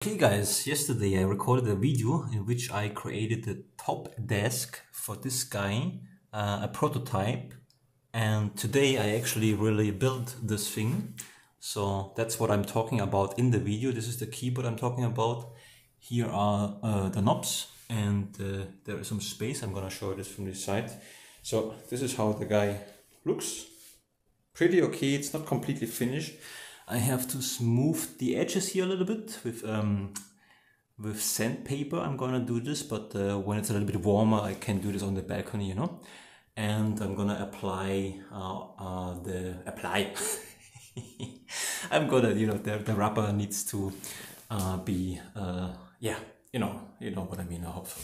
Okay guys, yesterday I recorded a video in which I created the top desk for this guy, a prototype, and today I actually really built this thing. So that's what I'm talking about in the video. This is the keyboard I'm talking about. Here are the knobs and there is some space. I'm gonna show this from this side. So this is how the guy looks. Pretty okay, it's not completely finished. I have to smooth the edges here a little bit with sandpaper. I'm gonna do this, but when it's a little bit warmer, I can do this on the balcony, And I'm gonna apply I'm gonna, the rubber needs to be, yeah, you know what I mean. I hope so.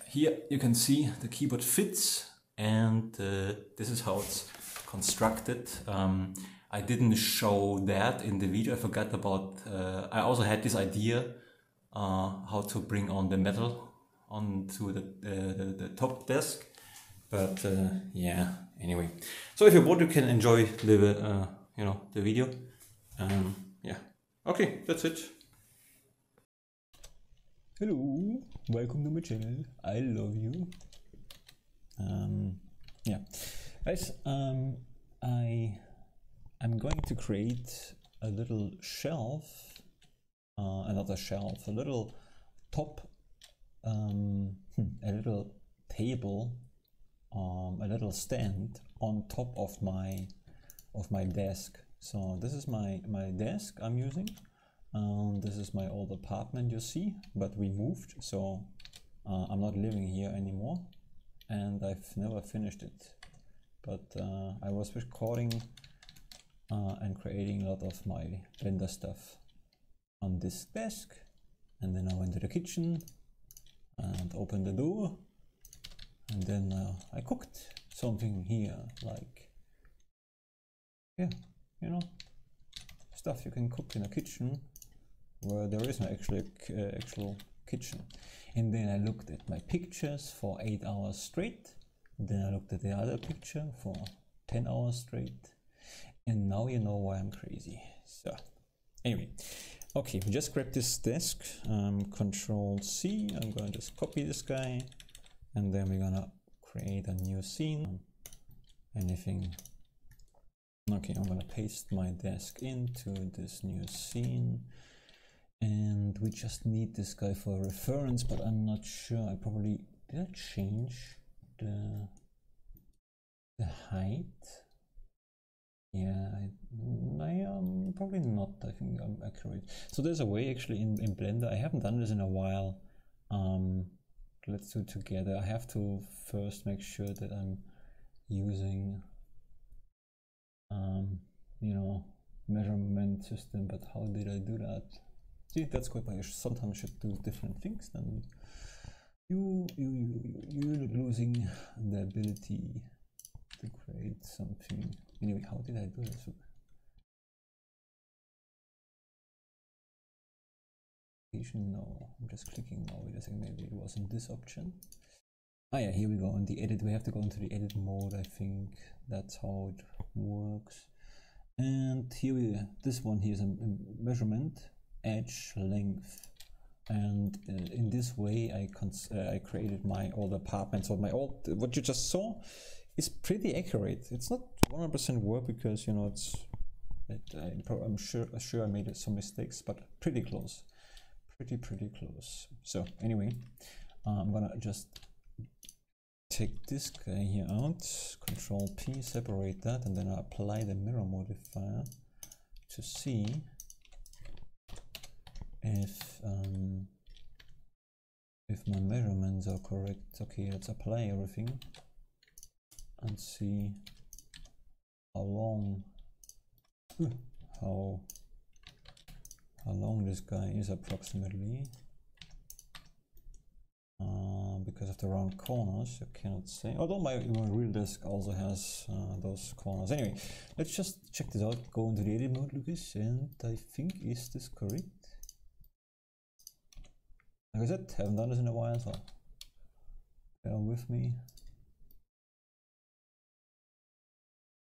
Here you can see the keyboard fits, and this is how it's constructed. I didn't show that in the video. I forgot about. I also had this idea how to bring on the metal onto the top desk, but yeah. Anyway, so if you want, you can enjoy the video. Yeah. Okay, that's it. Hello, welcome to my channel. I love you. Yeah, guys. I'm going to create a little shelf, another shelf, a little top, a little table, a little stand on top of my desk. So this is my desk I'm using. This is my old apartment, you see, but we moved, so I'm not living here anymore, and I've never finished it. But I was recording and creating a lot of my Blender stuff on this desk, and then I went to the kitchen and opened the door, and then I cooked something here, like, yeah, stuff you can cook in a kitchen where there is no actual kitchen. And then I looked at my pictures for 8 hours straight. Then I looked at the other picture for 10 hours straight. And now you know why I'm crazy. So anyway, okay, we just grab this desk, Control C. I'm gonna just copy this guy, and then we're gonna create a new scene. Anything. Okay, I'm gonna paste my desk into this new scene. And we just need this guy for reference, but I'm not sure. Did I change the height? Yeah, probably not. I think I'm accurate. So there's a way actually in Blender. I haven't done this in a while. Let's do it together. I have to first make sure that I'm using measurement system, but how did I do that? See, that's good, but you sometimes should do different things, then you're losing the ability to create something. Anyway, how did I do this? No, I'm just clicking now. Wait a second, maybe it was in this option. Ah yeah, here we go on the edit. We have to go into the edit mode. I think that's how it works. And here this one here is a measurement, edge length, and in this way I created my old apartment. So what you just saw is pretty accurate. It's not 100% work because I'm sure I made some mistakes, but pretty close, pretty close. So anyway, I'm gonna just take this guy here out, Control P, separate that, and then I apply the mirror modifier to see if my measurements are correct. Okay, let's apply everything and see how long this guy is approximately. Because of the round corners, you cannot say. Although my real desk also has those corners. Anyway, let's just check this out. Go into the edit mode, Lucas, and I think, is this correct? Like I said, haven't done this in a while, so bear with me.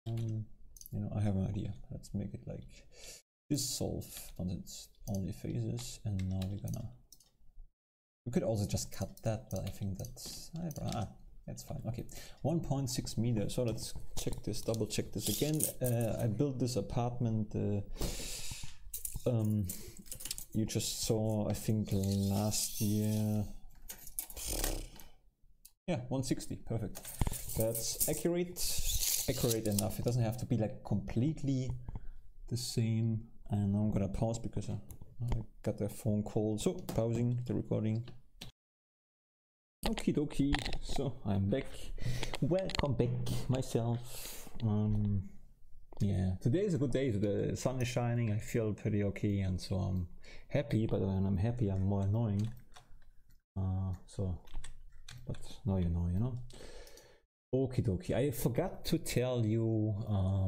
I have an idea. Let's make it like dissolve, and it's only phases, and now we could also just cut that, but I think that's fine. Okay, 1.6 meters. So let's check this, double check this again. I built this apartment. You just saw, I think, last year. Yeah, 160. Perfect. That's accurate enough. It doesn't have to be like completely the same. And I'm gonna pause because I got a phone call. So pausing the recording. Okie dokie, so I'm back. Welcome back myself. Yeah, today is a good day. The sun is shining, I feel pretty okay, and so I'm happy, but when I'm happy I'm more annoying. But now you know. Okie dokie, I forgot to tell you,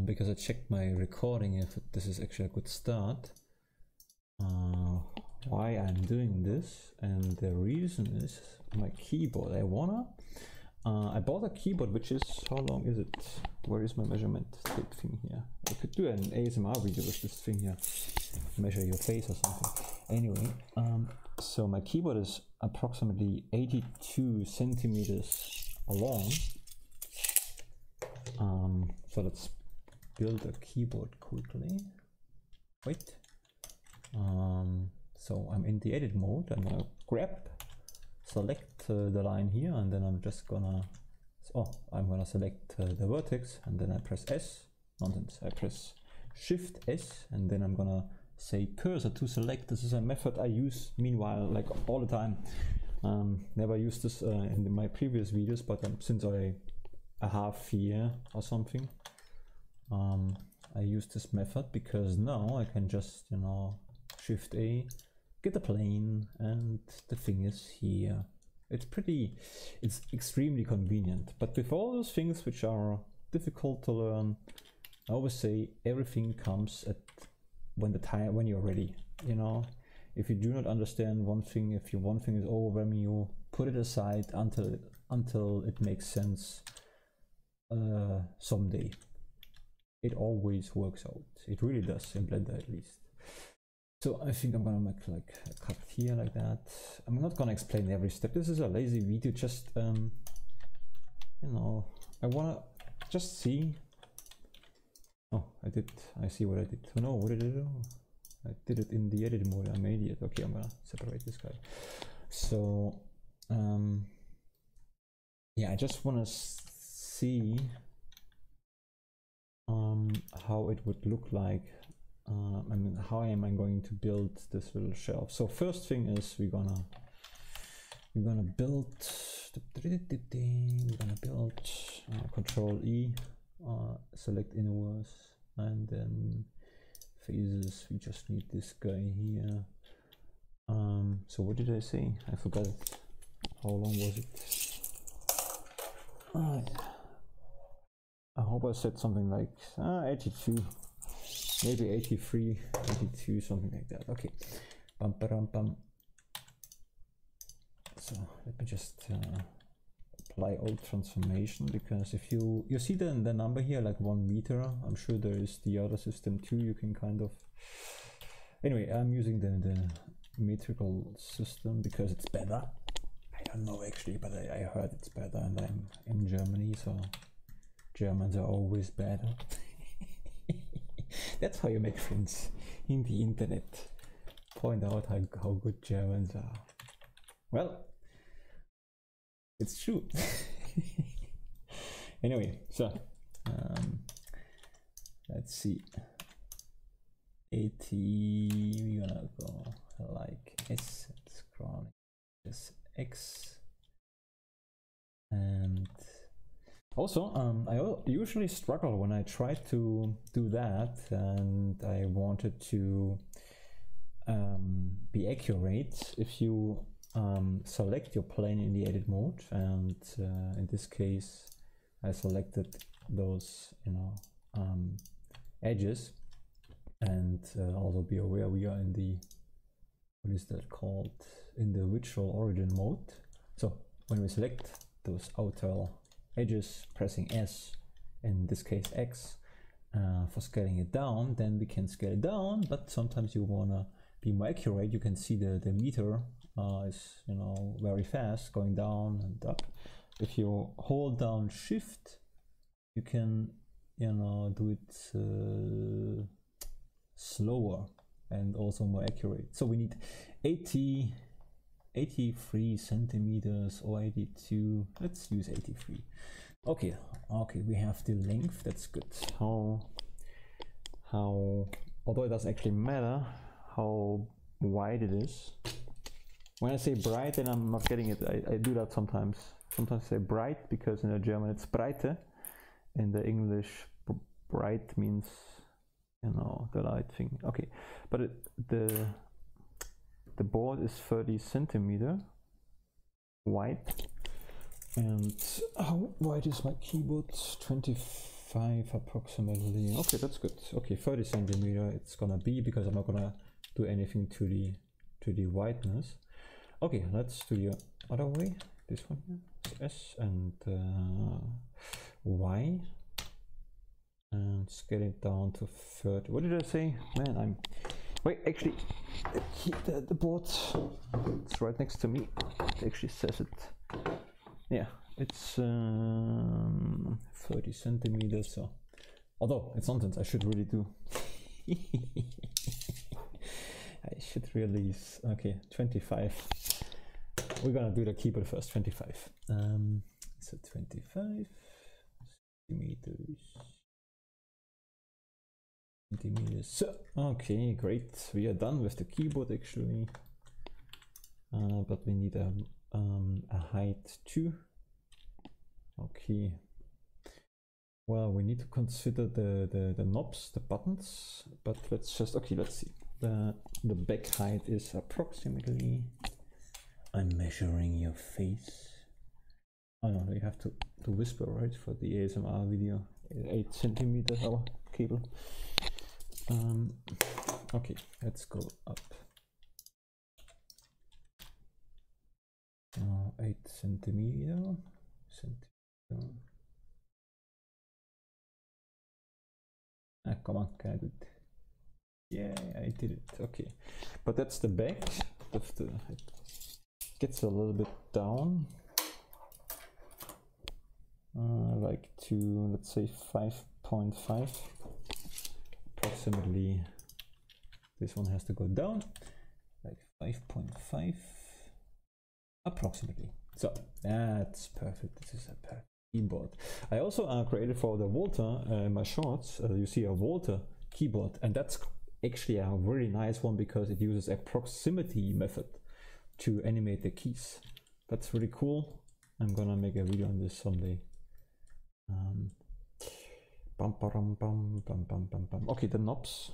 because I checked my recording if this is actually a good start, why I'm doing this, and the reason is my keyboard. I bought a keyboard which is, how long is it? Where is my measurement tape thing here? I could do an ASMR video with this thing here, measure your face or something. Anyway, so my keyboard is approximately 82 centimeters long. So let's build a keyboard quickly. Wait. So I'm in the edit mode. I'm gonna select the line here, and then I'm just gonna, select the vertex, and then I press S. Nonsense. I press Shift S, and then I'm gonna say cursor to select. This is a method I use meanwhile, like all the time. Never used this in my previous videos, but since a half year or something, I use this method because now I can just, Shift A, get a plane, and the thing is here. It's extremely convenient. But with all those things which are difficult to learn, I always say everything comes at when you're ready. If you do not understand one thing, if one thing is overwhelming you, put it aside until it makes sense someday. It always works out. It really does, in Blender at least. So I think I'm gonna make like a cut here like that. I'm not gonna explain every step. This is a lazy video, just I wanna just see. Oh, I see what I did. Oh no, what did I do? I did it in the edit mode. I'm an idiot. Okay, I'm gonna separate this guy. So yeah, I just wanna see how it would look like. How am I going to build this little shelf? So first thing is we're gonna build Control E, select inverse, and then phases. We just need this guy here. So what did I say? I forgot it. How long was it? I hope I said something like 82. Maybe 83, 82, something like that. Okay. Bum. So let me just apply old transformation, because if you see the number here, like 1 meter, I'm sure there is the other system too. You can kind of. Anyway, I'm using the metrical system because it's better. I don't know actually, but I heard it's better, and I'm in Germany, so Germans are always better. That's how you make friends in the internet. Point out how good Germans are. Well, it's true. Anyway, so let's see. 80, we're gonna go like S, scrolling this X, and also, I usually struggle when I try to do that, and I wanted to be accurate. If you select your plane in the edit mode, and in this case I selected those edges, and also be aware we are in the, what is that called, in the virtual origin mode. So when we select those outer edges, pressing S, in this case X, for scaling it down, then we can scale it down, but sometimes you wanna be more accurate. You can see the meter is, you know, very fast going down and up. If you hold down shift, you can, you know, do it slower and also more accurate. So we need 83 centimeters or 82. Let's use 83. Okay, we have the length. That's good. How although it doesn't actually matter how wide it is. When I say bright, then I'm not getting it. I do that sometimes. Sometimes I say bright because in the German it's breite. In the English, bright means, you know, the light thing. Okay, but the board is 30 centimeter wide. And how wide is my keyboard? 25 approximately. Okay, that's good. Okay, 30 centimeter it's gonna be, because I'm not gonna do anything to the wideness. Okay, let's do the other way. This one here. S and Y. And scale it down to 30. What did I say? Man, wait, actually, the board, it's right next to me. It actually says it. Yeah, it's 30 centimeters. So, although it's nonsense, I should really do. I should really. Okay, 25. We're gonna do the keyboard first. 25. So 25 centimeters. So, okay, great. We are done with the keyboard actually, but we need a height too. Okay. Well, we need to consider the knobs, the buttons, but let's just, okay, let's see. The back height is approximately, I'm measuring your face. Oh no, you have to whisper, right, for the ASMR video. 8 centimeters our cable. Okay, let's go up. 8 centimeter. Ah, come on, can I do it? Yeah, I did it. Okay, but that's the back of the. It gets a little bit down, like to, let's say 5.5 approximately. This one has to go down like 5.5 approximately. So that's perfect. This is a perfect keyboard. I also created for the Walter in my shorts. You see a Walter keyboard, and that's actually a very nice one because it uses a proximity method to animate the keys. That's really cool. I'm gonna make a video on this someday. Okay, the knobs.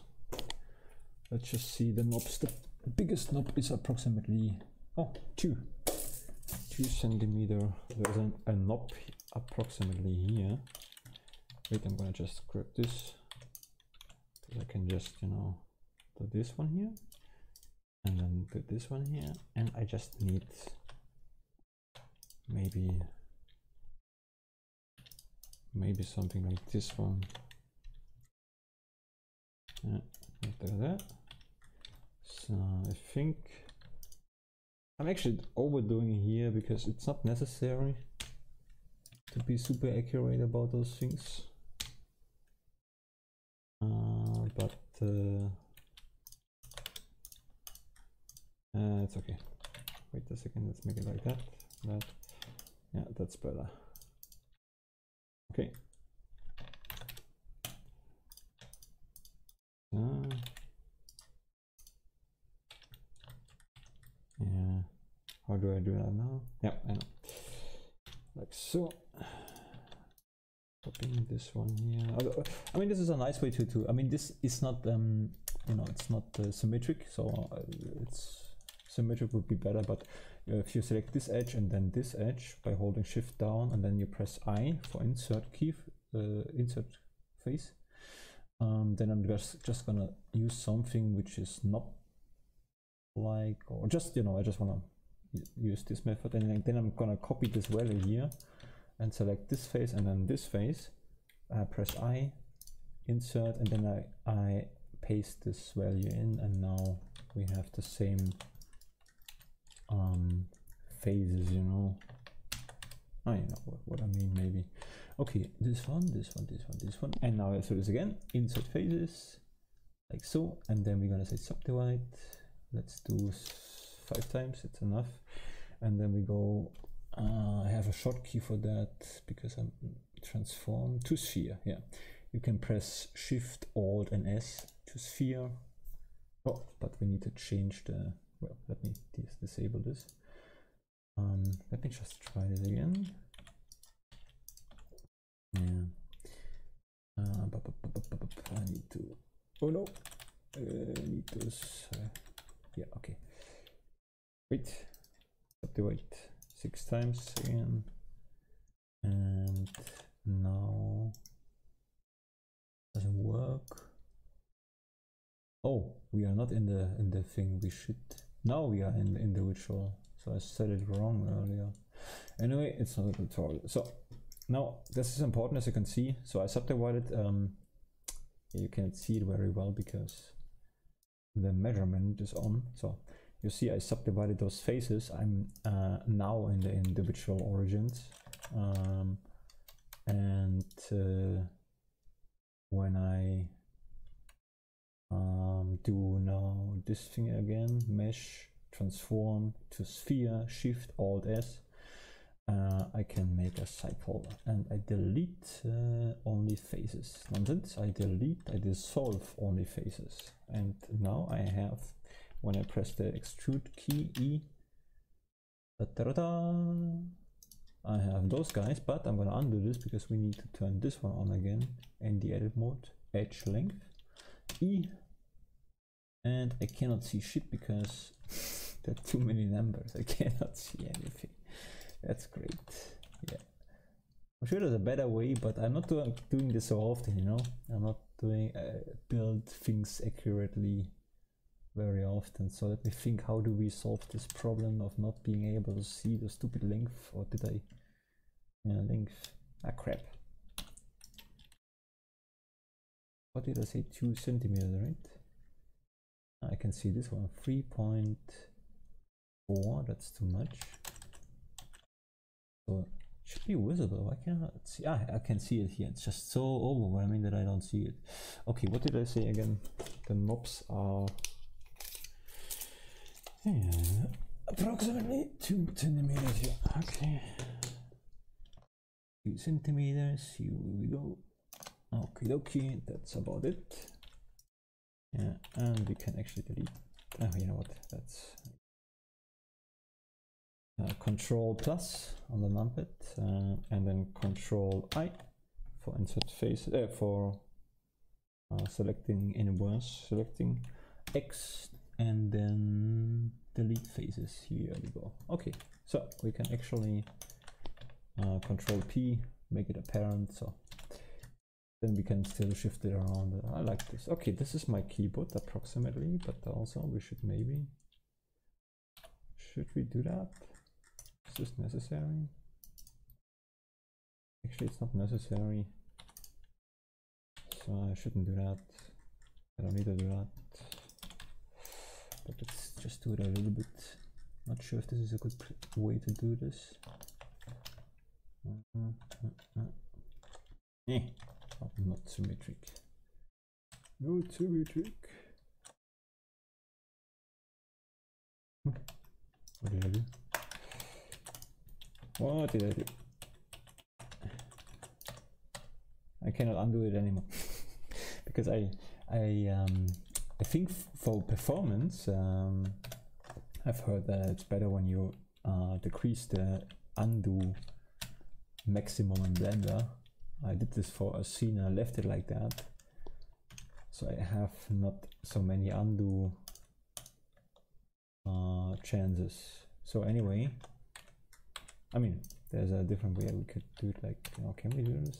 Let's just see the knobs. The biggest knob is approximately 2 centimeter. There's a knob approximately here. Wait, I'm gonna just grab this. I can just, you know, do this one here, and then do this one here, and I just need maybe something like this one. Yeah, like that. So I think I'm actually overdoing here because it's not necessary to be super accurate about those things. But it's okay. Wait a second, let's make it like that. Yeah, that's better. Okay. Yeah. How do I do that now? Yeah, I know. Like so. Copying this one here. I mean, this is a nice way to. I mean, this is not you know, it's not symmetric, so it's symmetric would be better. But if you select this edge and then this edge by holding Shift down and then you press I for insert key, insert face, then I'm just gonna use something which is not like, or just, you know, I just wanna use this method, and then I'm gonna copy this value here and select this face and then this face. Press I, insert, and then I paste this value in, and now we have the same phases, you know. I know what I mean, maybe. Okay, this one, and now let's do this again. Insert phases, like so, and then we're gonna say subdivide. Let's do 5 times, it's enough. And then we go, I have a shortkey for that because I'm transform to sphere. Yeah, you can press Shift, Alt, and S to sphere. Oh, but we need to change the, well, let me disable this. Let me just try this again. Yeah. I need to, oh no, I need those, yeah, okay. Wait, subdivide 6 times again, and now doesn't work. Oh, we are not in the thing we should. Now we are in the individual, so I said it wrong earlier. Anyway, it's not a tutorial. So now this is important, as you can see. So I subdivided. You can't see it very well because the measurement is on. So you see I subdivided those faces. I'm now in the individual origins, and when I do now this thing again, mesh, transform to sphere, Shift, Alt, S, I can make a cycle, and I delete only faces. Nonsense, I dissolve only faces. And now I have, when I press the extrude key, E, I have those guys, but I'm gonna undo this because we need to turn this one on again in the edit mode, edge length, E, and I cannot see shit because there are too many numbers. I cannot see anything. That's great. Yeah, I'm sure there's a better way, but I'm not doing this so often, you know. I'm not doing build things accurately very often. So let me think, how do we solve this problem of not being able to see the stupid length? Or did I, yeah, length, crap. What did I say, 2 centimeters, right? I can see this one, 3.4, that's too much. So it should be visible. Why can't I see? I can see it here. It's just so overwhelming that I don't see it. Okay, what did I say again? The knobs are approximately 2 centimeters here. Okay, 2 centimeters. Here we go. Okay, okay, that's about it. Yeah, and we can actually delete. Oh, you know what? That's Control plus on the numpad, and then Control I for insert face, for selecting inverse, selecting X, and then delete faces. Here we go. Okay, so we can actually Control P, make it apparent. So then we can still shift it around. I like this. Okay, this is my keyboard approximately, but also we should maybe, should we do that? Is this necessary? Actually, it's not necessary, so I shouldn't do that. I don't need to do that, but let's just do it a little bit. Not sure if this is a good way to do this. Not symmetric. Not symmetric. What did I do? What did I do? I cannot undo it anymore because I think for performance, I've heard that it's better when you decrease the undo maximum in Blender. I did this for a scene and I left it like that, so I have not so many undo chances. So anyway, I mean, there's a different way we could do it, like, you know, can we do this?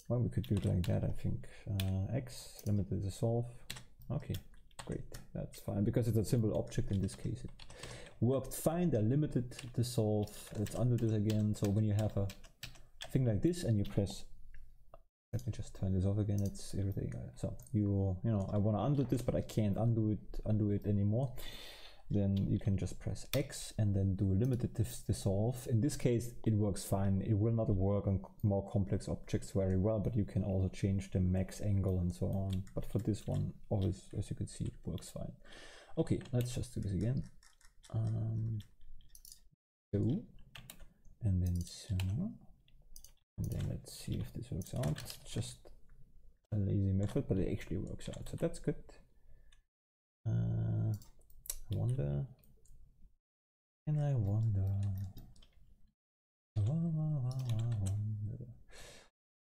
Well, we could do it like that, I think. X, limited dissolve. Okay, great, that's fine, because it's a simple object in this case. It worked fine. The limited dissolve, let's undo this again. So when you have a thing like this and you press Let me just turn this off again. It's irritating. So you know, I want to undo this, but I can't undo it anymore. Then you can just press X and then do limited dissolve. In this case, it works fine. It will not work on more complex objects very well, but you can also change the max angle and so on. But for this one, always, as you can see, it works fine. Okay, let's just do this again. So, and then so. And then let's see if this works out. It's just a lazy method, but it actually works out, so that's good. I wonder.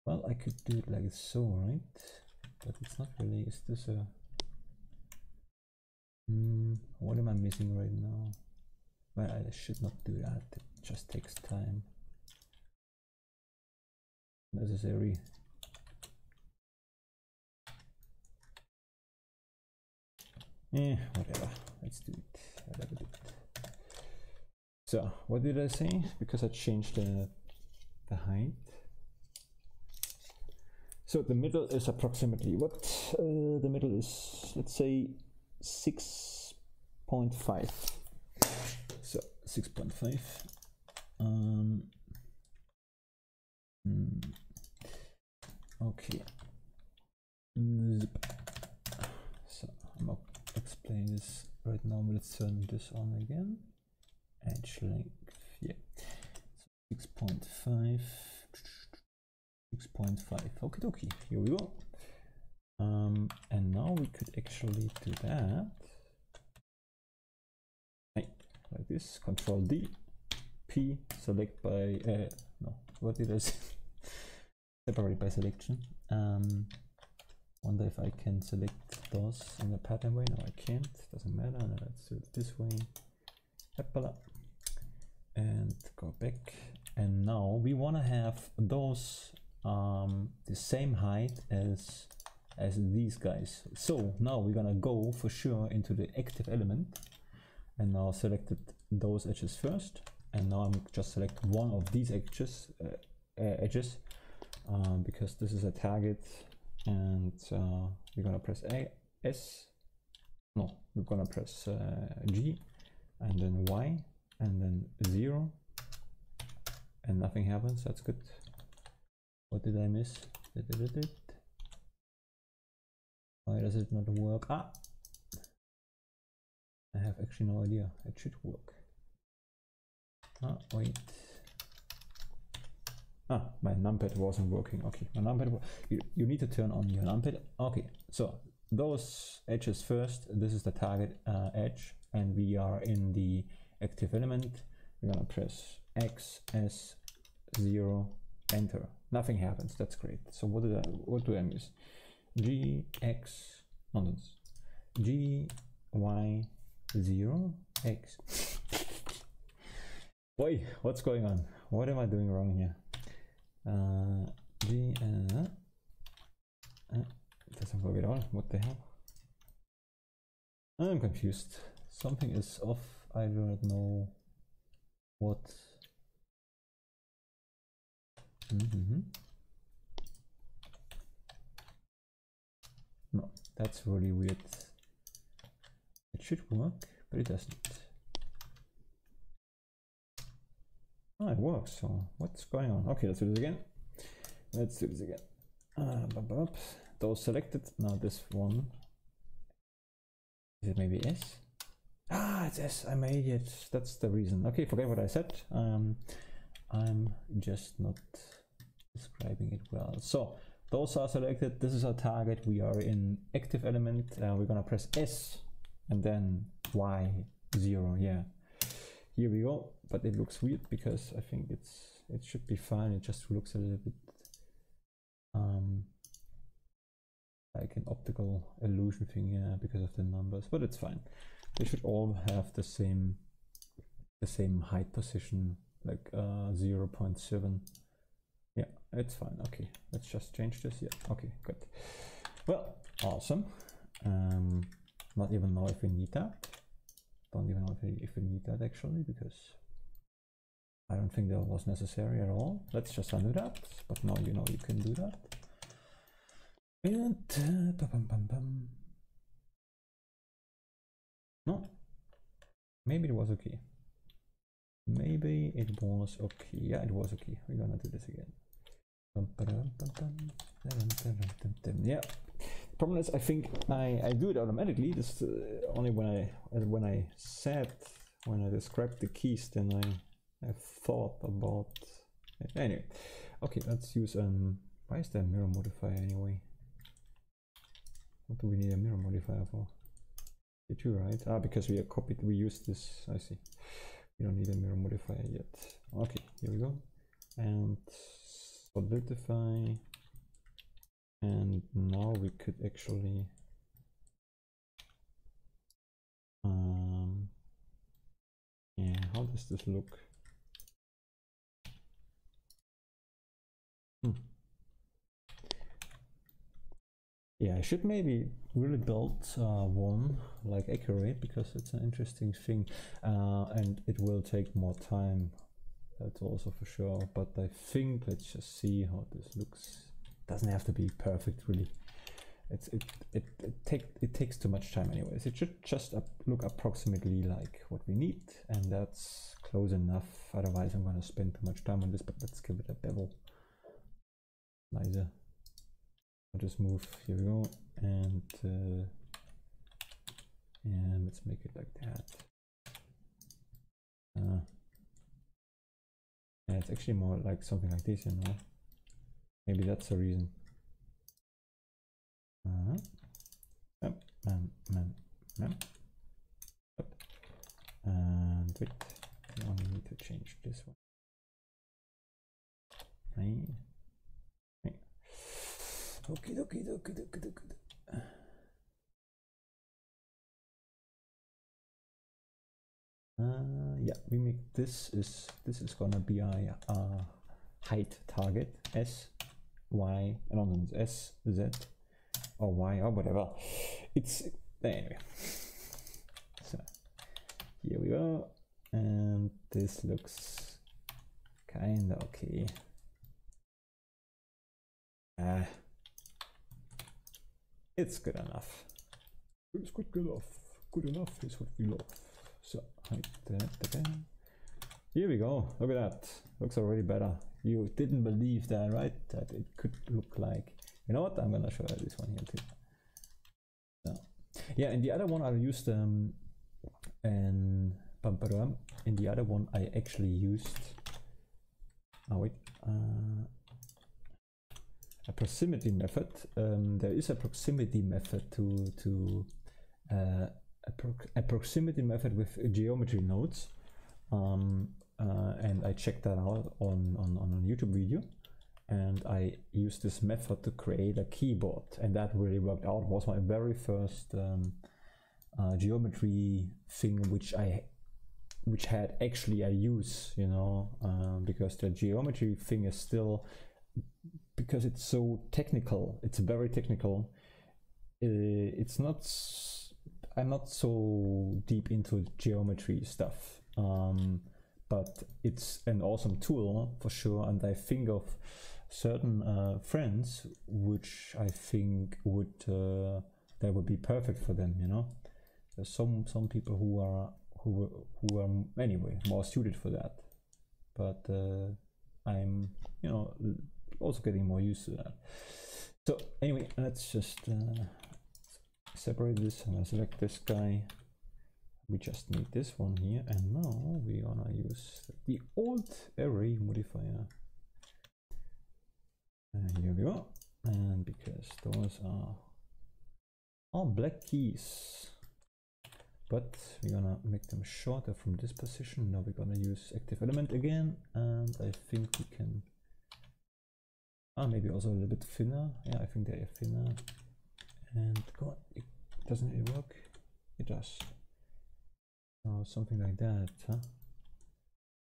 Well, I could do it like so, right? But it's not really. Is this a? What am I missing right now? Well, I should not do that. It just takes time. Necessary. Whatever. Let's do it. Whatever do it. So, what did I say? Because I changed the height. So the middle is approximately what? The middle is, let's say, 6.5. So 6.5. Okay. So I'm not explaining this right now, but let's turn this on again. Edge length, yeah. So 6.5. 6.5. Okay, okay. Here we go. And now we could actually do that. Hey, like this. Control D, P, select by no. What did I say? Separate by selection. Wonder if I can select those in a pattern way. No, I can't. Doesn't matter. No, let's do it this way. And go back. And now we want to have those the same height as these guys. So now we're gonna go for sure into the active element, and now selected those edges first. And now I'm just select one of these edges, because this is a target, and we're gonna press S. No, we're gonna press G, and then Y, and then 0, and nothing happens. That's good. What did I miss? Why does it not work? Ah, I have actually no idea. It should work. Ah, wait. Ah, my numpad wasn't working. Okay, my numpad. You need to turn on your numpad. Okay, so those edges first. This is the target edge, and we are in the active element. We're gonna press X, S, 0, enter. Nothing happens. That's great. So what do I miss? G, X, nonsense. G, Y, 0, X. Boy, what's going on? What am I doing wrong here? G, doesn't work at all. What the hell? I'm confused. Something is off. I do not know what. No, that's really weird. It should work, but it doesn't. Oh, it works. So what's going on? Okay, let's do this again. Let's do this again. Those selected. Now this one. Is it maybe S? Ah, it's S. I'm an idiot. That's the reason. Okay, forget what I said. I'm just not describing it well. So those are selected. This is our target. We are in active element. We're gonna press S and then Y 0. Yeah, here we go. But it looks weird because I think it should be fine. It just looks a little bit like an optical illusion thing, yeah, because of the numbers. But it's fine. They should all have the same height position, like 0.7. Yeah, it's fine. Okay, let's just change this. Yeah, okay, good. Well, awesome. Not even know if we need that. Don't even know if we need that actually, because I don't think that was necessary at all. Let's just undo that. But now you know you can do that. And no, maybe it was okay. Maybe it was okay. Yeah, it was okay. We're gonna do this again. Yeah. Problem is, I think I do it automatically. This only when I described the keys, then I thought about it. Anyway. Okay, let's use why is there a mirror modifier anyway? What do we need a mirror modifier for? Two, right? Ah, because we used this. I see. We don't need a mirror modifier yet. Okay, here we go. And solidify. And now we could actually yeah, how does this look? Yeah, I should maybe really build one like accurate, because it's an interesting thing, and it will take more time. That's also for sure. But I think let's just see how this looks. Doesn't have to be perfect, really. It takes too much time anyways. It should just look approximately like what we need, and that's close enough. Otherwise, I'm gonna spend too much time on this. But let's give it a bevel. Nicer. I'll just move. Here we go, and yeah, let's make it like that. Yeah, it's actually more like something like this, you know. Maybe that's the reason. And wait, I only need to change this one. Okay. Yeah, we make this is gonna be a height target, S, Y, I don't know, S, Z, or Y, or whatever. It's anyway. So here we go, and this looks kinda okay. It's good enough. It's good enough. Good enough is what we love. So height. Here we go. Look at that. Looks already better. You didn't believe that, right? That it could look like. You know what? I'm gonna show you this one here too. So, yeah, and the other one I used and in the other one I actually used. Oh wait. A proximity method. There is a proximity method a proximity method with geometry nodes, and I checked that out on a YouTube video, and I used this method to create a keyboard, and that really worked out. It was my very first geometry thing which had actually a use, you know, because the geometry thing is still, because it's so technical, it's very technical. It's not, I'm not so deep into geometry stuff, but it's an awesome tool for sure. And I think of certain friends which I think would that would be perfect for them, you know. There's some people who are anyway more suited for that, but I'm, you know, also getting more used to that. So anyway, let's just separate this, and I select this guy. We just need this one here, and now we're gonna use the old array modifier. And here we go. And because those are all black keys, but we're gonna make them shorter from this position. Now we're gonna use active element again, and I think we can maybe also a little bit thinner. Yeah, I think they are thinner. And go on, doesn't it work? It does. Something like that, huh?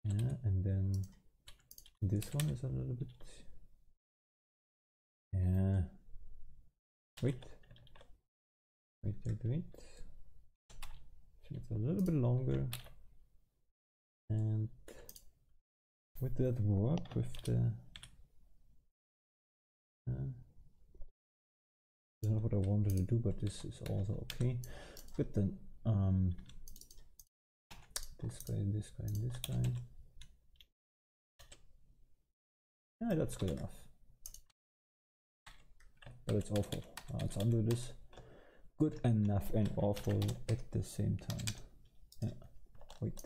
Yeah, and then this one is a little bit, yeah. Wait. So it's a little bit longer. And would that work with the That's not what I wanted to do, but this is also okay. Good then. This guy, this guy, and this guy. Yeah, that's good enough. But it's awful. Let's undo this. Good enough and awful at the same time. Yeah. Wait.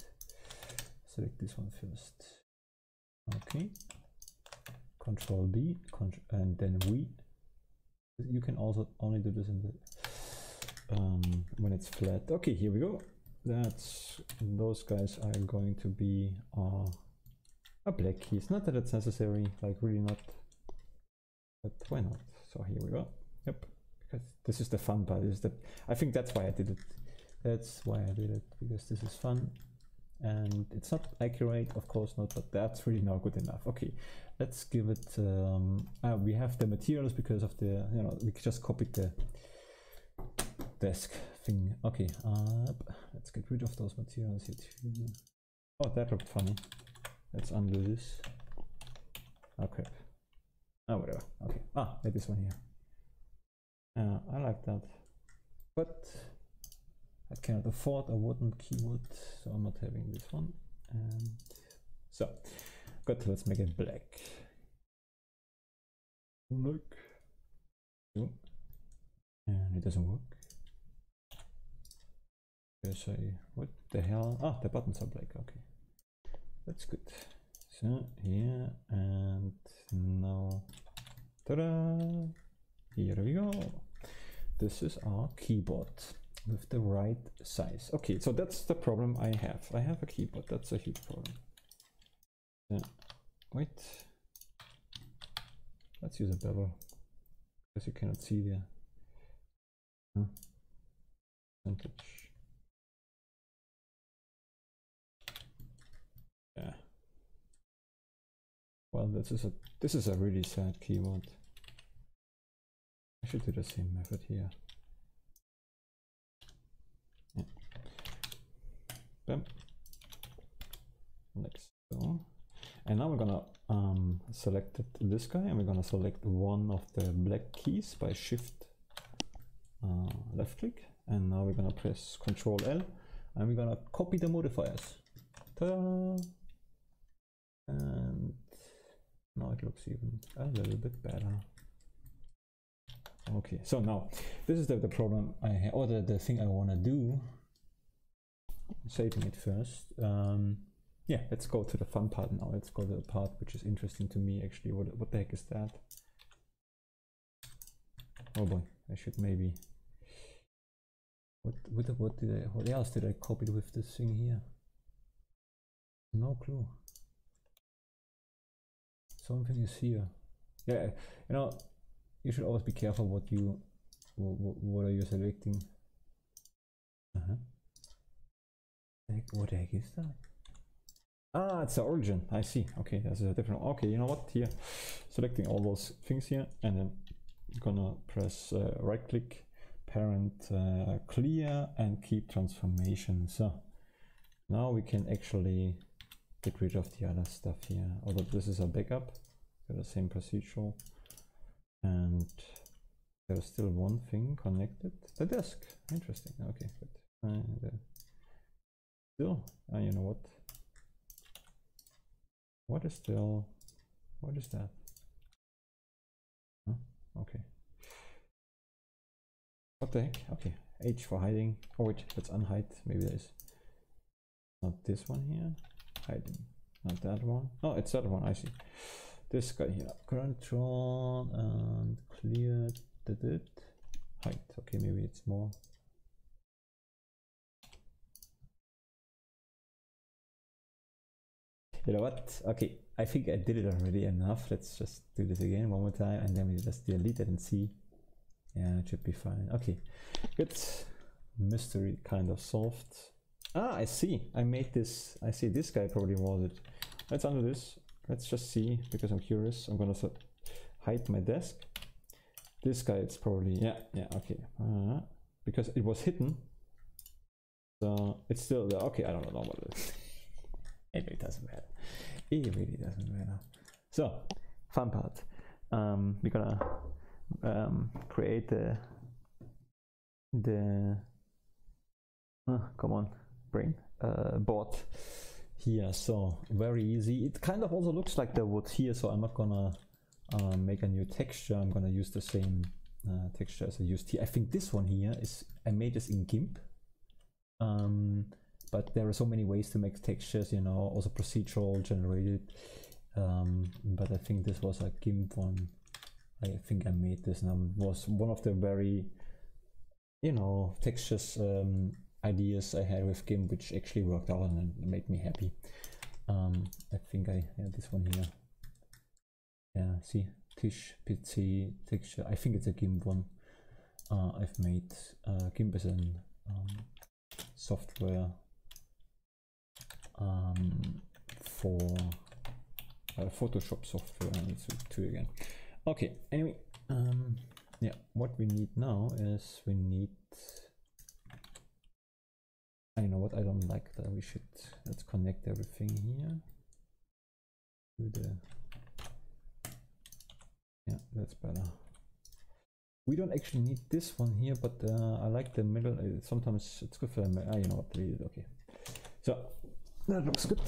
Select this one first. Okay. Control B, and then V. You can also only do this in the when it's flat. Okay, here we go. Those guys are going to be a black keys. Not that it's necessary, like really not, but why not? So here we go. Yep, because this is the fun part. I think that's why I did it. That's why I did it, because this is fun. And it's not accurate, of course not, but that's really not good enough. Okay, let's give it, we have the materials because of the, we just copied the desk thing. Okay, let's get rid of those materials here too. Oh, that looked funny. Let's undo this. Oh crap. Oh, whatever. Okay, yeah, this one here. I like that, but I cannot afford a wooden keyboard, so I'm not having this one. And so, good, let's make it black. Look. And it doesn't work. Say, what the hell? The buttons are black, okay. That's good. So, here, and now, ta-da! Here we go. This is our keyboard with the right size. Okay, so that's the problem I have. I have a keyboard, that's a huge problem. Yeah. Wait. Let's use a bevel, because you cannot see the percentage. Yeah. Well, this is a really sad keyboard. I should do the same method here. Yeah. Bam. Like so. And now we're gonna select this guy, and we're gonna select one of the black keys by shift left click, and now we're gonna press Ctrl L, and we're gonna copy the modifiers. Ta-da! And now it looks even a little bit better. Okay, so now this is the problem I have, or the thing I want to do. Saving it first. Yeah, let's go to the fun part now. Let's go to the part which is interesting to me actually. What the heck is that? Oh boy, I should maybe. What else did I copy with this thing here? No clue. Something is here. Yeah, you should always be careful what are you selecting. What the heck is that? It's the origin. I see. Okay, that's a different. Okay, you know what? Here, selecting all those things here, and then I'm gonna press right click, parent, clear, and keep transformation. So now we can actually get rid of the other stuff here. Although this is a backup, got the same procedural, and there's still one thing connected. The desk. Interesting. Okay, good. Still, you know what? What is that? Huh? Okay. What the heck? Okay. H for hiding. Oh wait, let's unhide. Maybe there's not this one here. Hiding. Not that one. Oh, it's that one. I see. This guy here. Control and clear. Did it? Hide. Okay, maybe it's more. You know what? Okay, I think I did it already enough. Let's just do this again one more time, and then we just delete it and see. Yeah, it should be fine. Okay, good. Mystery kind of solved. I see. I made this. I see this guy probably was it. Let's undo this. Let's just see, because I'm curious. I'm gonna hide my desk. This guy, it's probably, yeah, okay. Because it was hidden. So it's still there. Okay, I don't know what it is. It really doesn't matter. It really doesn't matter. So, fun part. We're gonna create the come on brain board here. So very easy. It kind of also looks like the wood here, so I'm not gonna make a new texture. I'm gonna use the same texture as I used here. I think this one here is, I made this in GIMP, but there are so many ways to make textures, you know, also procedural generated, but I think this was a GIMP one. I think I made this, and it was one of the very, you know, textures ideas I had with GIMP, which actually worked out and made me happy. I think I had this one here. Yeah, see, Tish, PC, texture. I think it's a GIMP one. I've made GIMP as an software for Photoshop software. I need to do it again. Okay, anyway, yeah, what we need now is we need, I know what I don't like that we should, let's connect everything here to the, yeah, that's better. We don't actually need this one here, but I like the middle. Sometimes it's good for them. You know what, okay. So that looks good.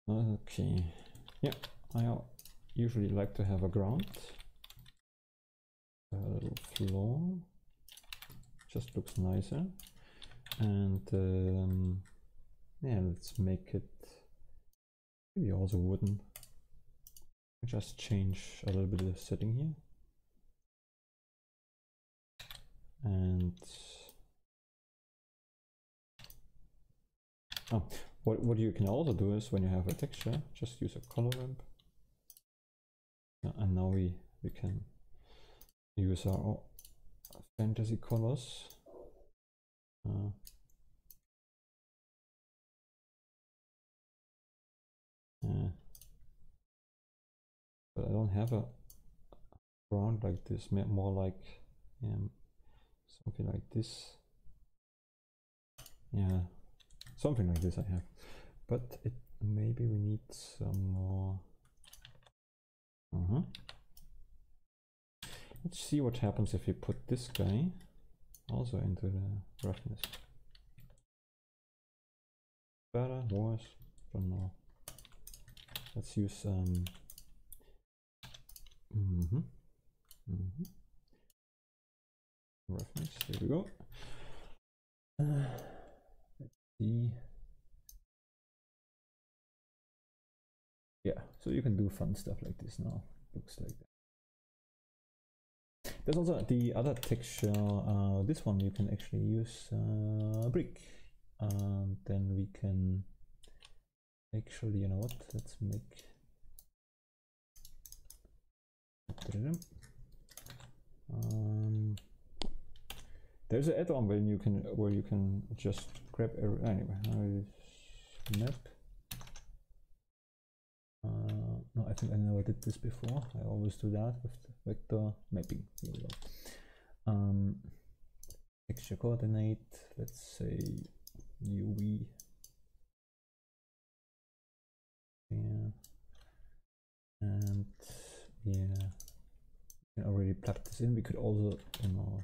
Okay, yeah, I usually like to have a ground, a little floor, just looks nicer, and yeah, let's make it maybe also wooden. Just change a little bit of the setting here, and what you can also do is when you have a texture, just use a color ramp. Yeah, and now we can use our fantasy colors. But I don't have a ground like this, more like something like this. Yeah, something like this I have, but it maybe we need some more. Let's see what happens if we put this guy also into the roughness. Better, worse, don't know. Let's use roughness. Here we go. Let's see. Yeah, so you can do fun stuff like this now. Looks like that. There's also the other texture. This one you can actually use a brick. Then we can actually, you know what? Let's make. There's an add-on where you can just grab anyway. Map. No, I think I never did this before. I always do that with the vector mapping. Here we go. Texture coordinate. Let's say UV. Yeah. And yeah, we can already plug this in. We could also, you know,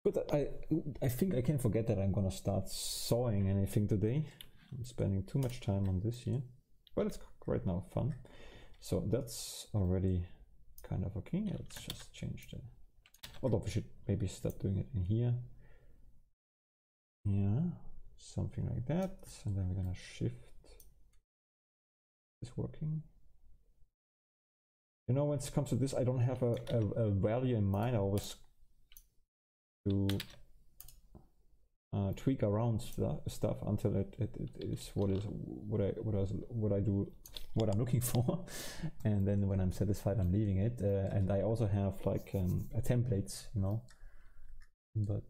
but I think I can forget that I'm gonna start sawing anything today. I'm spending too much time on this here, but it's right now fun. So that's already kind of okay. Let's just change the, although we should maybe start doing it in here. Yeah, something like that. And then we're gonna shift this working. You know, when it comes to this, I don't have a value in mind. I always do tweak around stuff until it is what I'm looking for, and then when I'm satisfied, I'm leaving it. And I also have like a templates, you know. But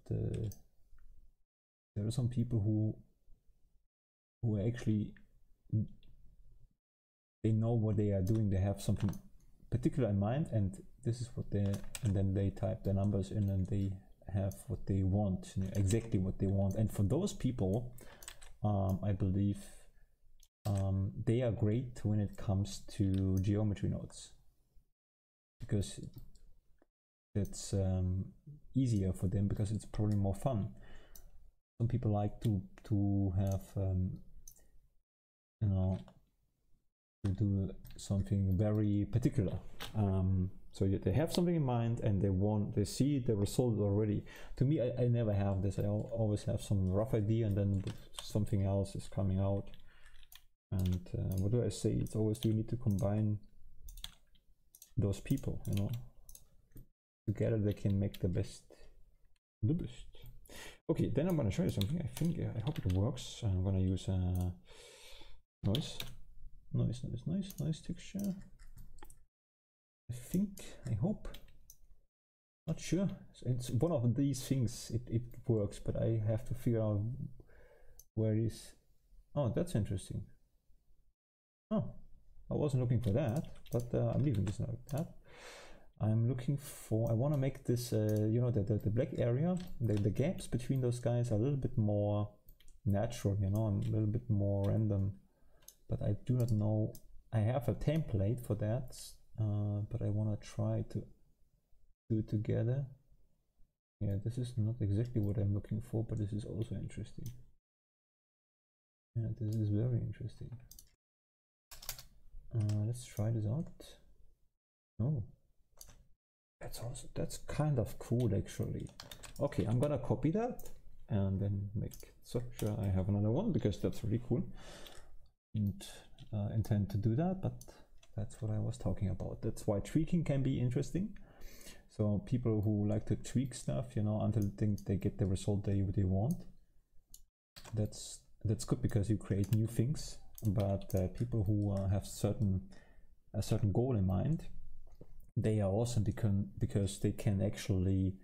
there are some people who actually, they know what they are doing. They have something particular in mind, and this is what they, and then they type the numbers in, and they have what they want, you know, exactly what they want. And for those people, I believe they are great when it comes to geometry nodes, because it's easier for them, because it's probably more fun. Some people like to have you know, to do something very particular. So they have something in mind and they see the result already. To me, I never have this. I always have some rough idea and then something else is coming out. And what do I say? It's always, you need to combine those people, you know. Together they can make the best. Okay, then I'm gonna show you something. I hope it works. I'm gonna use noise texture. I hope. Not sure. It's one of these things. It works, but I have to figure out where it is. Oh, that's interesting. Oh, I wasn't looking for that, but I'm leaving this like that. I'm looking for, I want to make this, you know, the black area, the gaps between those guys are a little bit more natural, you know, and a little bit more random. But I do not know, I have a template for that, but I want to try to do it together. Yeah, this is not exactly what I'm looking for, but this is also interesting. Yeah, this is very interesting. Let's try this out. Oh, that's kind of cool actually. Okay, I'm gonna copy that and then make structure. I have another one because that's really cool. And intend to do that, but that's what I was talking about. That's why tweaking can be interesting. So people who like to tweak stuff, you know, until they get the result they want. That's good because you create new things. But people who have a certain goal in mind, they are awesome because they can actually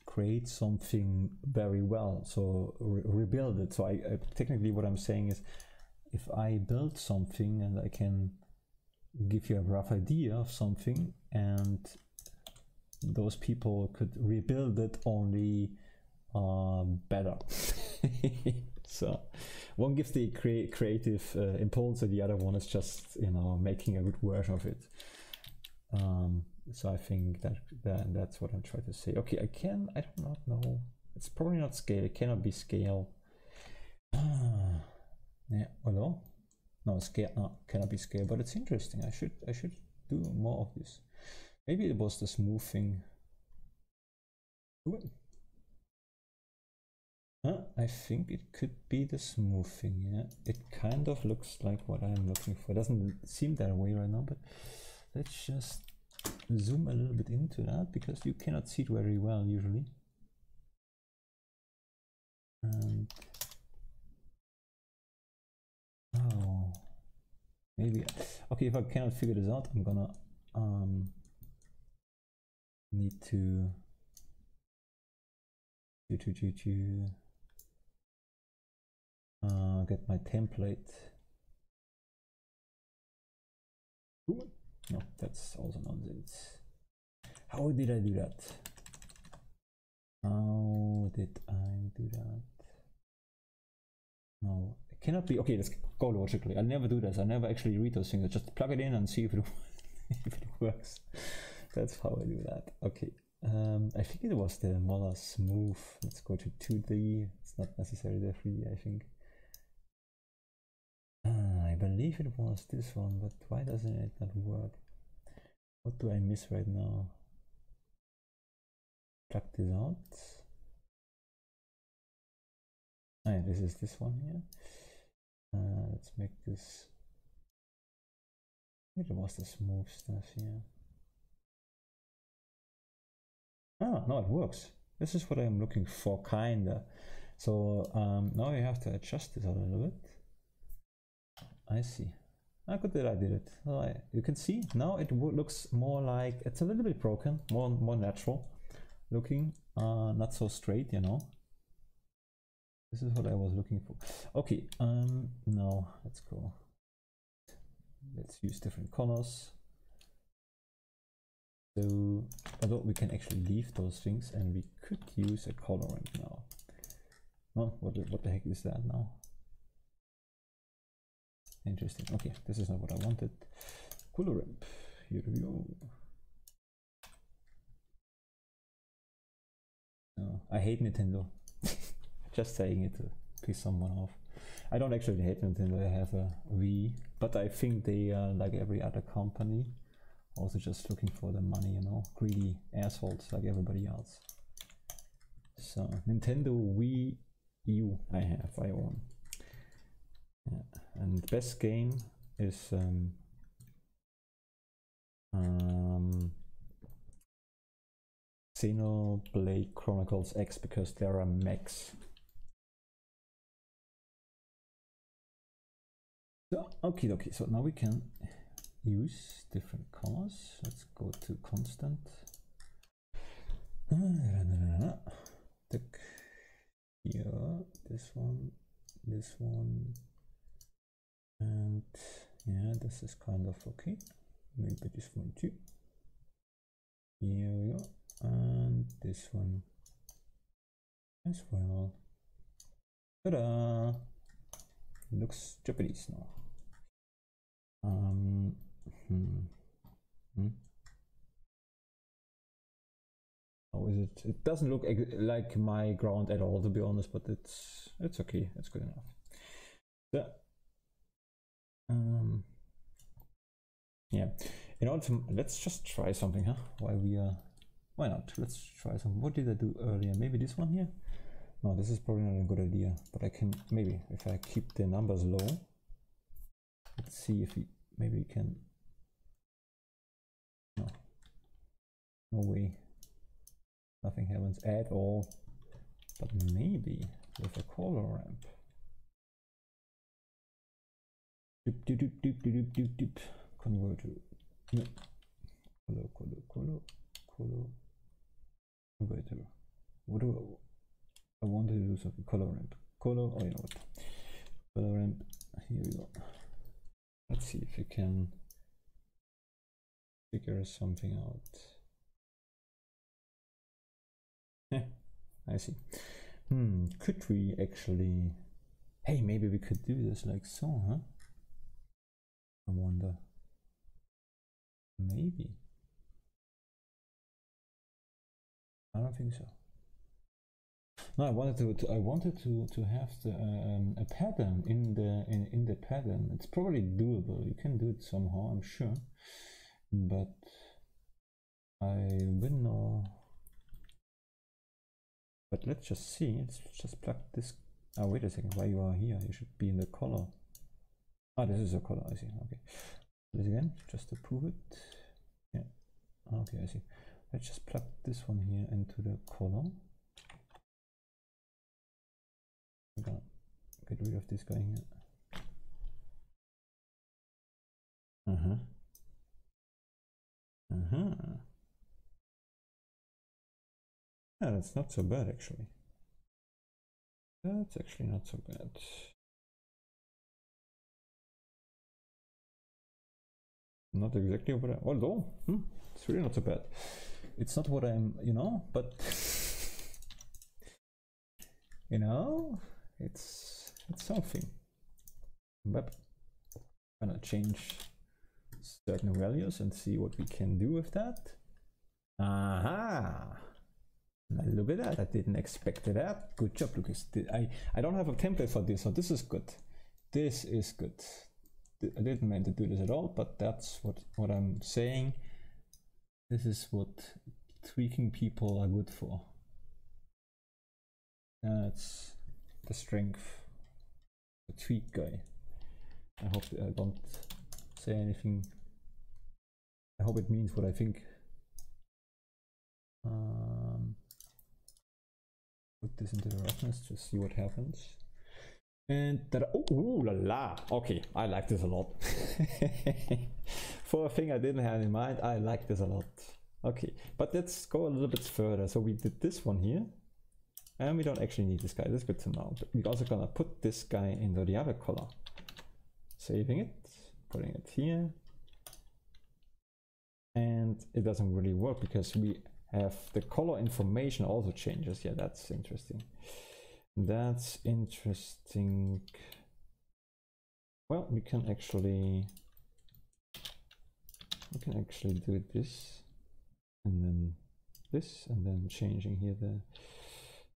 create something very well. So rebuild it. So I technically what I'm saying is, if I build something and I can give you a rough idea of something, and those people could rebuild it only better. So one gives the creative impulse and the other one is just, you know, making a good version of it. So I think that's what I'm trying to say. Okay, I do not know. It's probably not scale. It cannot be scale. Yeah, hello? No, scale. No, cannot be scale. But it's interesting. I should do more of this. Maybe it was the smooth thing. I think it could be the smooth thing. Yeah, it kind of looks like what I'm looking for. It doesn't seem that way right now, but let's just zoom a little bit into that because you cannot see it very well usually. And oh, maybe okay. If I cannot figure this out, I'm gonna need to get my template. Ooh, no, that's also nonsense. How did I do that? How did I do that? No, it cannot be. Okay, let's go logically. I'll never do this. I never actually read those things. I just plug it in and see if it if it works. That's how I do that. Okay. I think it was the Molar Smooth. Let's go to 2D. It's not necessarily the 3D, I think. I believe it was this one, but why doesn't it not work? What do I miss right now? Plug this out. Ah, yeah, this is this one here. Let's make this. I think it was the smooth stuff here. Ah, no, it works. This is what I'm looking for, kinda. So now you have to adjust this a little bit. I see. How good that I did it. You can see now it looks more like it's a little bit broken, more natural looking, not so straight, you know. This is what I was looking for. Okay, now let's go. Let's use different colors. So, although we can actually leave those things, and we could use a colorant now. Oh, what the heck is that now? Interesting. Okay, this is not what I wanted. Colorant. Here we go. Oh, I hate Nintendo. Just saying it to piss someone off. I don't actually hate Nintendo. I have a Wii, but I think they are like every other company, also just looking for the money, you know, greedy assholes like everybody else. So Nintendo Wii U I own. Yeah. And best game is Xenoblade Chronicles X, because there are mechs. So, okay, so now we can use different colors. Let's go to constant. Tick here, this one, and yeah, this is kind of okay. Maybe this one too. Here we go, and this one as well. Ta-da! Looks Japanese now. How is it? It doesn't look like my ground at all, to be honest, but it's okay. It's good enough. So, yeah. In order to, let's just try something, huh? Why not? Let's try something. What did I do earlier? Maybe this one here? No, this is probably not a good idea, but I can maybe, if I keep the numbers low, let's see if maybe we can. No way, nothing happens at all. But maybe with a color ramp. Converter. No. Color converter. What do I wanted to do? Something color ramp. Oh, you know what? Color ramp. Here we go. Let's see if we can figure something out. Yeah, I see. Could we actually? Hey, maybe we could do this like so, huh? I wonder. Maybe. I don't think so. No, I wanted to have the a pattern in the pattern. It's probably doable. You can do it somehow, I'm sure, but I wouldn't know. But let's just see. Let's just plug this. Oh, wait a second. Why you are here? You should be in the color. Ah, this is a color. I see. Okay. This again, just to prove it. Yeah. Okay, I see. Let's just plug this one here into the color. I'm gonna get rid of this guy here. Yeah, that's not so bad actually. That's actually not so bad. Not exactly what I, although it's really not so bad. It's not what I'm, you know, but you know, it's something. But I'm gonna change certain values and see what we can do with that. Aha! Look at that, I didn't expect that. Good job, Lucas. I don't have a template for this, so this is good. This is good. I didn't mean to do this at all, but that's what I'm saying. This is what tweaking people are good for. That's the strength. The tweak guy. I hope I don't say anything. I hope it means what I think. Put this into the roughness, just see what happens. And oh la la! Okay, I like this a lot. For a thing I didn't have in mind, I like this a lot. Okay, but let's go a little bit further. So we did this one here, and we don't actually need this guy. That's good to know. But we're also gonna put this guy into the other color. Saving it, putting it here, and and it doesn't really work because we have the color information also changes. Yeah, that's interesting. That's interesting. Well, we can actually do this and then this, and then changing here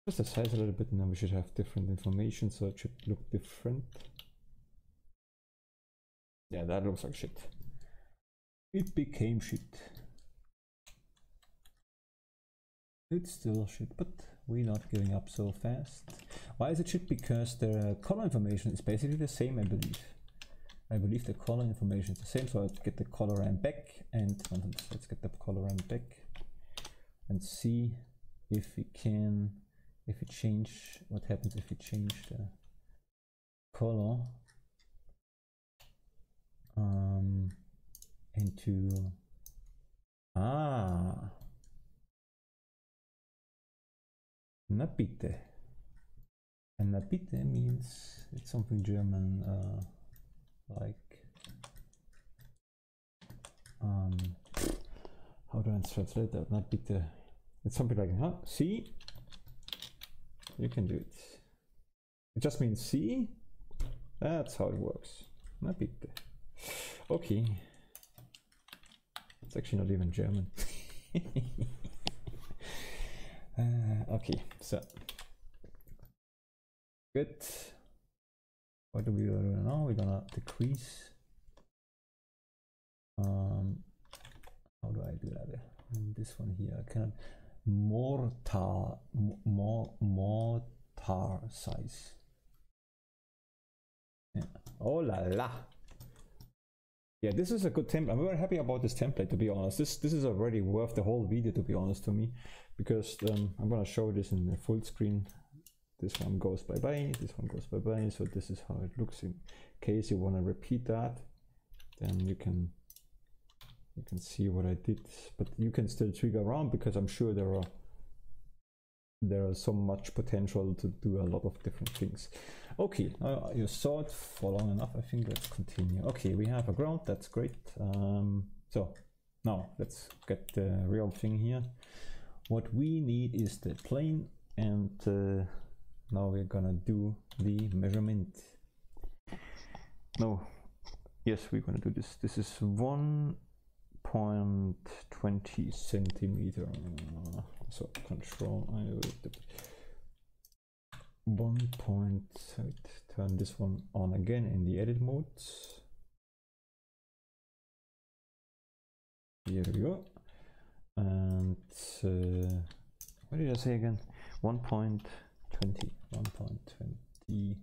just the size a little bit, and then we should have different information, so it should look different. Yeah, that looks like shit. It became shit. It's still shit, but we're not giving up so fast. Why is it shit? Because the color information is basically the same, I believe. I believe the color information is the same, so I'll get the color ramp back, and let's get the color ramp back and see if we can, what happens if we change the color into na bitte. And na bitte means it's something German, like how do I translate that? Na bitte. It's something like, huh? See? You can do it. It just means see. That's how it works. Na bitte. Okay. It's actually not even German. Okay, so good. What do we do now? We're gonna decrease. How do I do that? This one here. I cannot. Mortar size. Yeah. Oh la la. Yeah, this is a good template. I'm very happy about this template, to be honest. This is already worth the whole video, to be honest, to me, because I'm gonna show this in the full screen. This one goes bye bye. This one goes bye bye. So this is how it looks. In case you want to repeat that, then you can see what I did. But you can still trigger around, because I'm sure there are so much potential to do a lot of different things. Okay, you saw it for long enough. I think let's continue. Okay, we have a ground. That's great. So now let's get the real thing here. What we need is the plane, and now we're gonna do the measurement. No, yes, we're gonna do this. This is 1.20 centimeter. So control 1. Turn this one on again in the edit mode. Here we go. And what did I say again? 1.20. 1.20.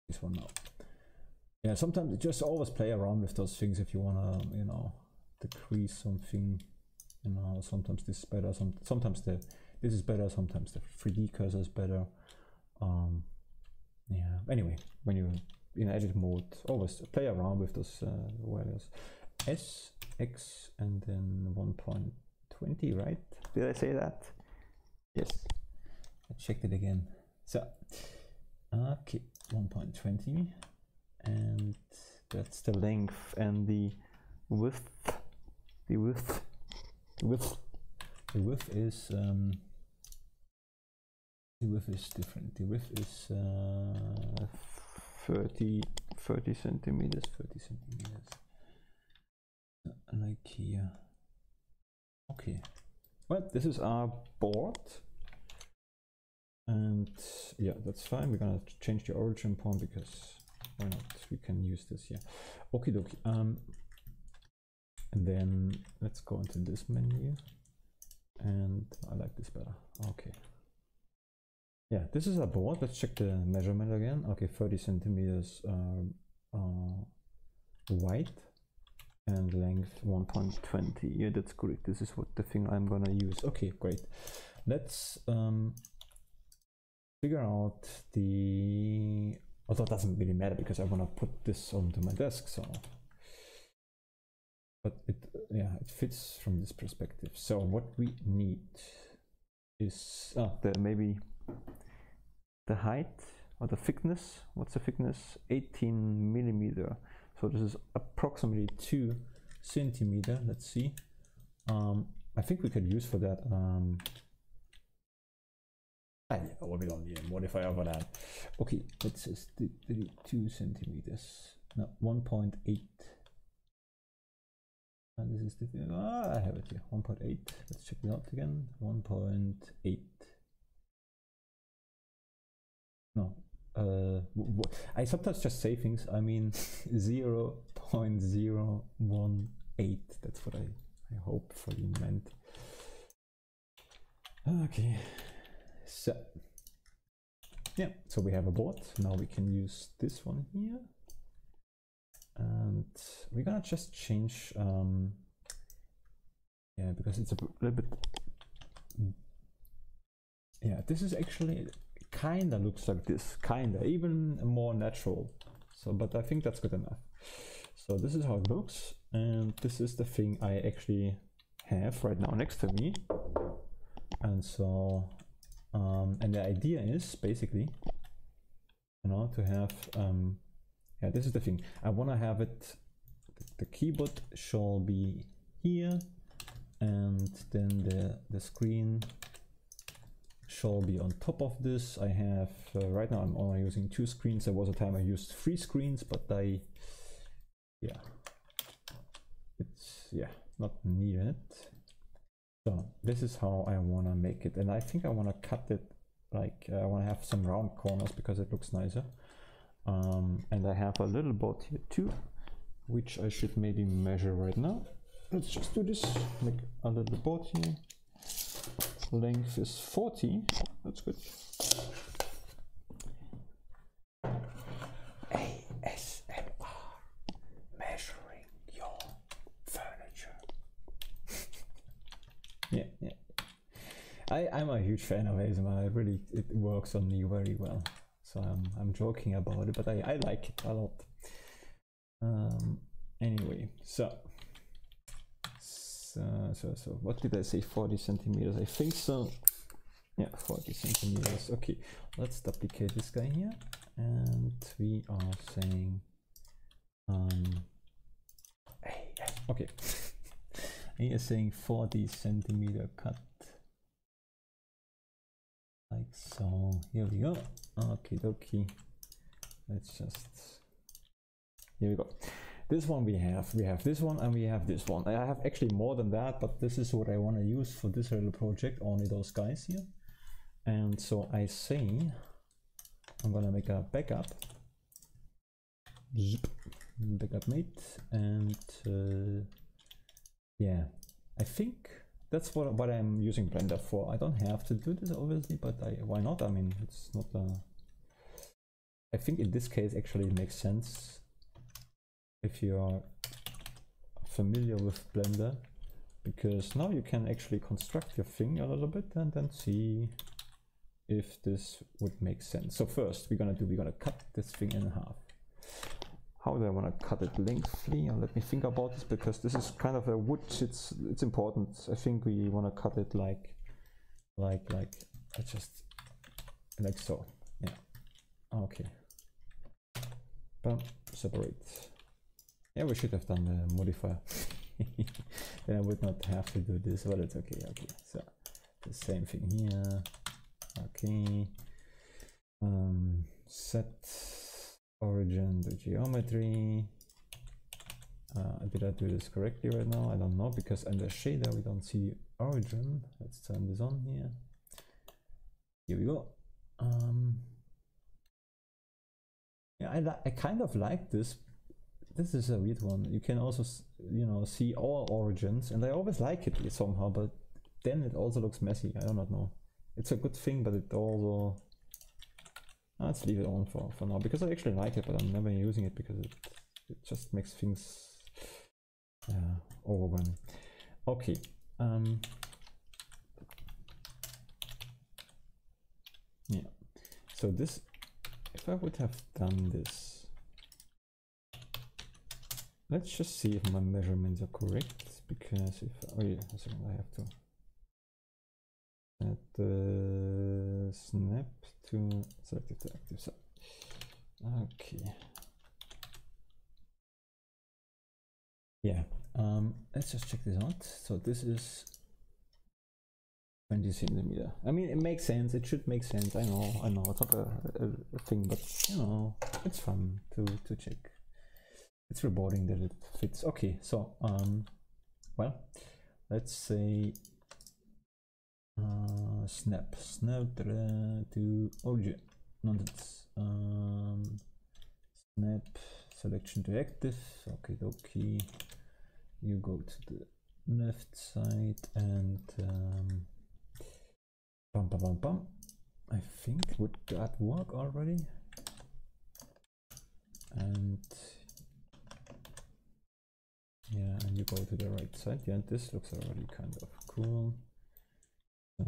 This one now. Yeah, sometimes just always play around with those things if you wanna, you know, decrease something. You know, sometimes this is better. Sometimes this is better. Sometimes the 3D cursor is better. Yeah. Anyway, when you're in edit mode, always play around with those values. S, X, and then 1.20, right? Did I say that? Yes. I checked it again. So, okay, 1.20, and that's the length, and the width. The width is different. The width is 30 centimeters. 30 centimeters. Like here. Okay. Well, this is our board, and yeah, that's fine. We're gonna change the origin point, because why not? We can use this here. Okie dokie. And then let's go into this menu, and I like this better. Okay. Yeah, this is our board. Let's check the measurement again. Okay, 30 centimeters wide, and length 1.20. Yeah, that's correct. This is what the thing I'm gonna use. Okay, great. Let's figure out the, although it doesn't really matter because I want to put this onto my desk, so, but it fits from this perspective. So what we need is maybe the height or the thickness. What's the thickness? 18 millimeter. So this is approximately 2 centimeter. Let's see. I think we could use for that. We don't need a modifier for that. Okay, let's just 2 centimeters. No, 1.8. And this is the I have it here. 1.8. Let's check it out again. 1.8. No. I sometimes just say things. I mean 0.018. That's what I hope for you meant. Okay. So yeah, so we have a board. Now we can use this one here. And we're gonna just change yeah, because it's a little bit, yeah, this is actually kinda looks like this, kinda even more natural. So but I think that's good enough. So this is how it looks, and this is the thing I actually have right now next to me. And so and the idea is basically, you know, to have yeah, this is the thing. I want to have it, the keyboard shall be here, and then the screen shall be on top of this. I have, right now I'm only using 2 screens. There was a time I used 3 screens, but yeah, it's, yeah, not needed. So this is how I want to make it. And I think I want to cut it, like, I want to have some round corners because it looks nicer. And I have a little board here too, which I should maybe measure right now. Let's just do this, make a little board here. Length is 40, that's good. ASMR, measuring your furniture. Yeah. I'm a huge fan of ASMR, it works on me very well. So I'm joking about it, but I like it a lot. Anyway, so what did I say? 40 centimeters, I think so. Yeah, 40 centimeters. Okay, let's duplicate this guy here, and we are saying okay. He is saying 40 centimeter cut, like so. Here we go. Okay, dokie. Let's just, here we go. This one we have this one, and we have this one. I have actually more than that, but this is what I want to use for this little project, only those guys here. And so I say I'm gonna make a backup mate, and yeah, I think that's what I'm using Blender for. I don't have to do this obviously, but why not? I mean, it's not I think in this case actually it makes sense if you are familiar with Blender, because now you can actually construct your thing a little bit and then see if this would make sense. So first we're gonna cut this thing in half. How do I want to cut it lengthly? Let me think about this, because this is kind of a wood. It's important. I think we want to cut it like just like so. Yeah. Okay. Bam. Separate. Yeah, we should have done the modifier. Then I would not have to do this, but it's okay. Okay. So the same thing here. Okay. Set origin to geometry. Did I do this correctly right now? I don't know, because under shader we don't see origin. Let's turn this on here. Here we go. Yeah, I kind of like this. This is a weird one. You can also, you know, see all origins, and I always like it somehow, but then it also looks messy. I do not know. It's a good thing, but it also, let's leave it on for now, because I actually like it, but I'm never using it because it just makes things overwhelming. Okay. Yeah. So this, if I would have done this, let's just see if my measurements are correct, because if, oh yeah, a second, I have to set the snap to selected to active. So, okay. Yeah, let's just check this out. So this is 20 centimeter. I mean, it makes sense. It should make sense. I know. It's not a thing, but you know, it's fun to check. It's rewarding that it fits. Okay, so well, let's say snap to origin. Nonsense. Snap selection to active. Okay, dokie. You go to the left side and bum bum bum bum. I think would that work already? And yeah, and you go to the right side. Yeah, this looks already kind of cool. You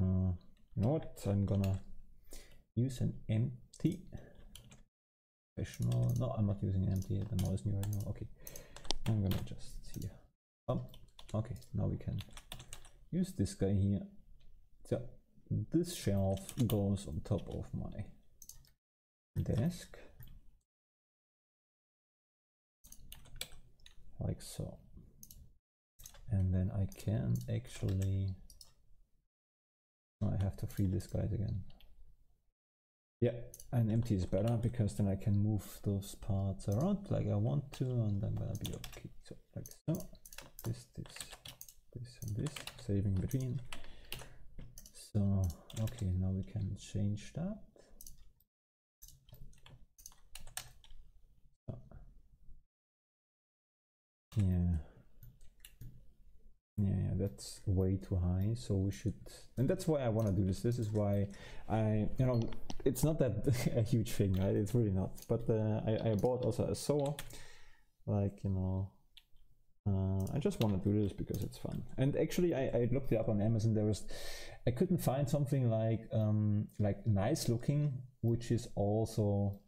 know what? I'm gonna use an empty professional. No, I'm not using empty. The mouse new right now. Okay, I'm gonna just see. Okay, now we can use this guy here. So this shelf goes on top of my desk, like so. And then I can actually, I have to free this guy again. Yeah, and empty is better because then I can move those parts around like I want to, and I'm gonna be okay. So like so, this, and this, saving between. So okay, now we can change that. So, yeah, that's way too high. So we should, and that's why I want to do this. This is why I, you know, it's not that a huge thing, right? It's really not. But I bought also a saw, like, you know. I just want to do this because it's fun. And actually, I looked it up on Amazon. I couldn't find something like nice looking, which is also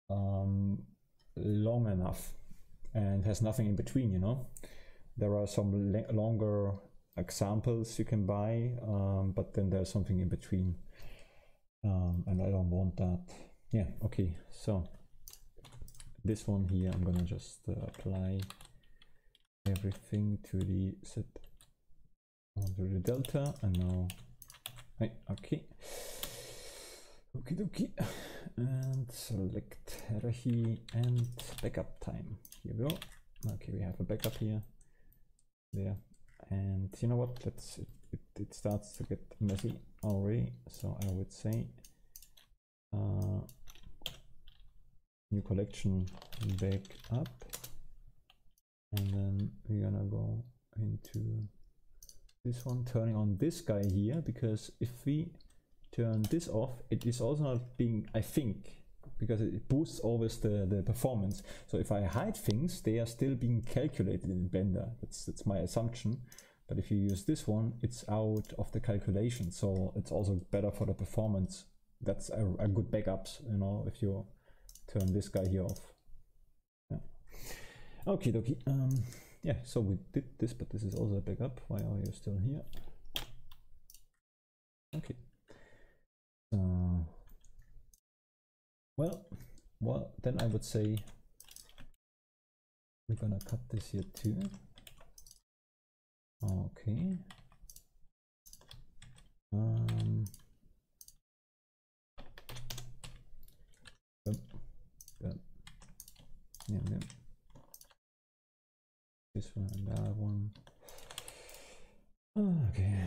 long enough and has nothing in between. You know, there are some longer examples you can buy, but then there's something in between, and I don't want that. Yeah. Okay. So this one here, I'm gonna just apply everything to the set onto the delta, and now okay, and select hierarchy and backup time. Here we go. Okay, we have a backup here, there, and you know what? It starts to get messy already. So I would say new collection backup. And then we're gonna go into this one, turning on this guy here, because if we turn this off, it is also not being, I think, because it boosts always the performance. So if I hide things, they are still being calculated in Blender. That's my assumption. But if you use this one, it's out of the calculation. So it's also better for the performance. That's a good backup, you know, if you turn this guy here off. Yeah. Okay, dokie. Yeah, so we did this, but this is also a backup. Why are you still here? Okay. Well, then I would say we're gonna cut this here too. Okay. Yeah. This one and that one. Okay.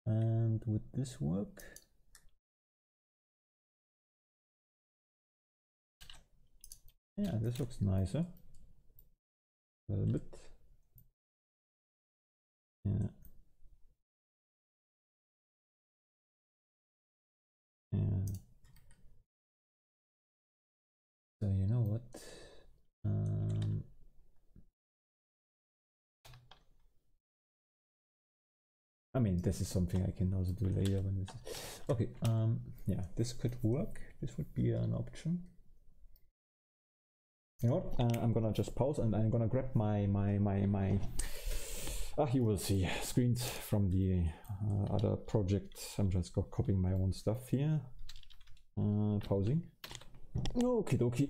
And would this work? Yeah, this looks nicer. A little bit. Yeah. Yeah. So you know what? I mean, this is something I can also do later when this is okay. Yeah, this could work. This would be an option. You know what? I'm gonna just pause and I'm gonna grab my you will see screens from the other project. I'm just copying my own stuff here. Pausing. Okie dokie.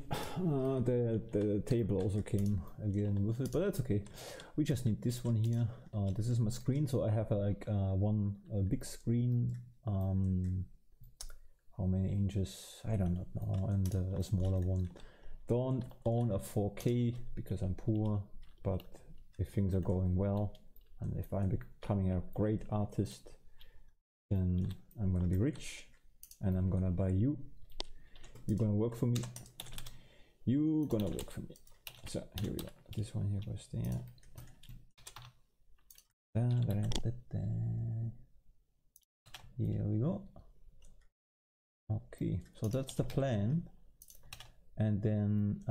The table also came again with it, but that's okay. We just need this one here. This is my screen, so I have one big screen. How many inches? I don't know, and a smaller one. Don't own a 4K because I'm poor, but if things are going well and if I'm becoming a great artist, then I'm gonna be rich and I'm gonna buy you. You're gonna work for me. You're gonna work for me. So here we go. This one here goes there. Here we go. Okay, so that's the plan. And then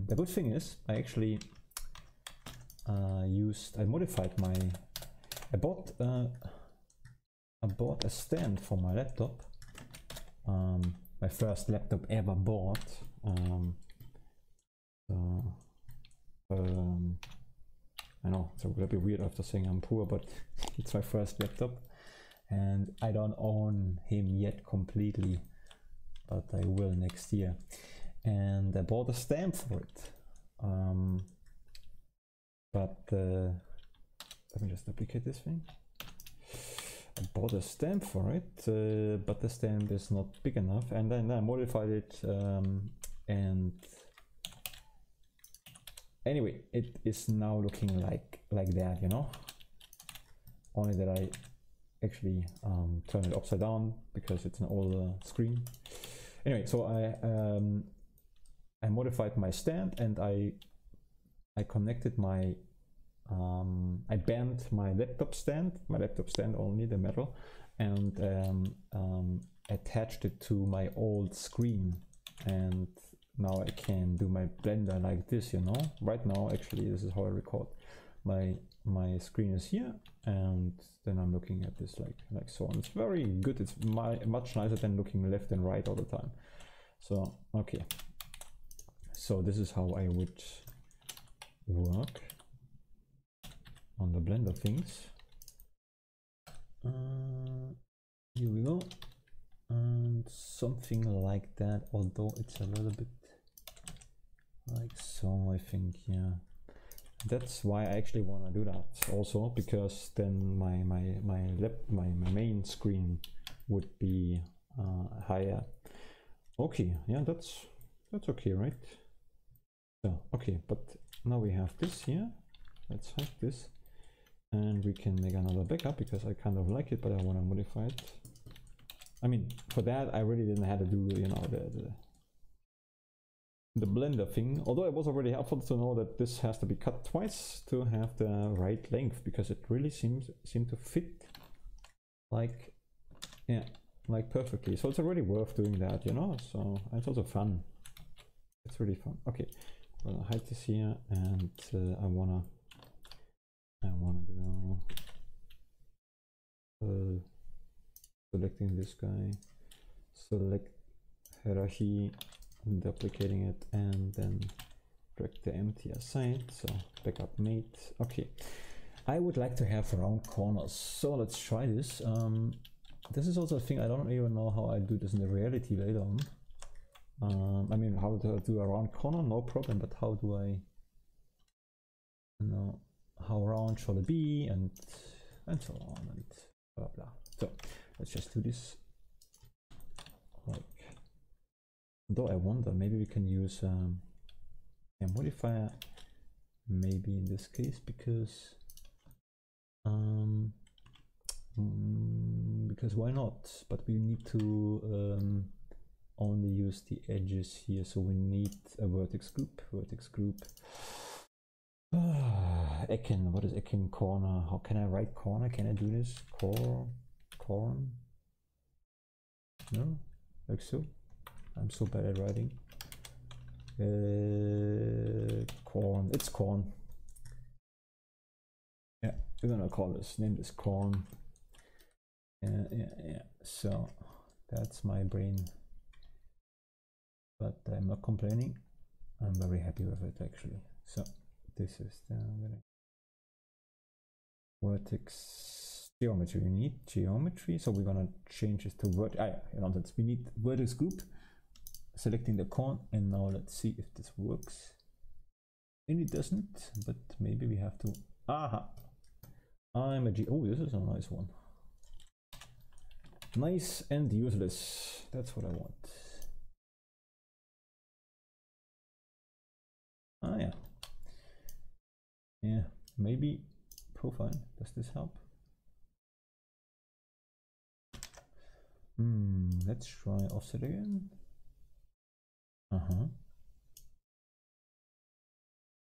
the good thing is I actually modified I bought a stand for my laptop. My first laptop ever bought. I know it's a little bit weird after saying I'm poor, but it's my first laptop and I don't own him yet completely, but I will next year. And I bought a stamp for it. Let me just duplicate this thing. I bought a stamp for it, but the stamp is not big enough, and then I modified it, and anyway, it is now looking like that, you know. Only that I actually turn it upside down because it's an older screen. Anyway, so I modified my stand and I connected my I bent my laptop stand only, the metal, and attached it to my old screen, and now I can do my blender like this, you know. Right now, actually, this is how I record. My screen is here, and then I'm looking at this like so, and it's very good. It's much nicer than looking left and right all the time. So okay, so this is how I would work on the blender things. Here we go, and something like that, although it's a little bit like so, I think. Yeah, that's why I actually want to do that also, because then my main screen would be higher. Okay, yeah, that's okay, right? So okay, but now we have this here. Let's hide this, and we can make another backup because I kind of like it, but I want to modify it. I mean, for that I really didn't have to do, you know, the blender thing, although it was already helpful to know that this has to be cut twice to have the right length, because it really seem to fit like, yeah, like perfectly. So it's already worth doing that, you know. So it's also fun. It's really fun. Okay, well, I'll hide this here, and I wanna do selecting this guy, select hierarchy, duplicating it, and then drag the empty aside. So backup made. Okay, I would like to have round corners, so let's try this. This is also a thing, I don't even know how I do this in the reality later on. I mean, how to do a round corner, no problem, but how do I, you know, how round shall it be, and so on, and blah blah. So let's just do this. Like, though I wonder, maybe we can use a modifier, maybe in this case, because why not? But we need to only use the edges here, so we need a vertex group. Ecken, what is Ecken corner? How can I write corner? Can I do this? Corn? No, like so. I'm so bad at writing. Corn. It's corn. Yeah, we're gonna call this. Name this corn. Yeah. So that's my brain. But I'm not complaining. I'm very happy with it actually. So this is the vertex geometry. We need geometry, so we're gonna change this to vertex. We need vertex group. selecting the cone, and now let's see if this works. And it doesn't, but maybe we have to. Aha! I'm a G. Oh, this is a nice one. Nice and useless. That's what I want. Ah, yeah. Yeah, maybe profile. Does this help? Let's try offset again.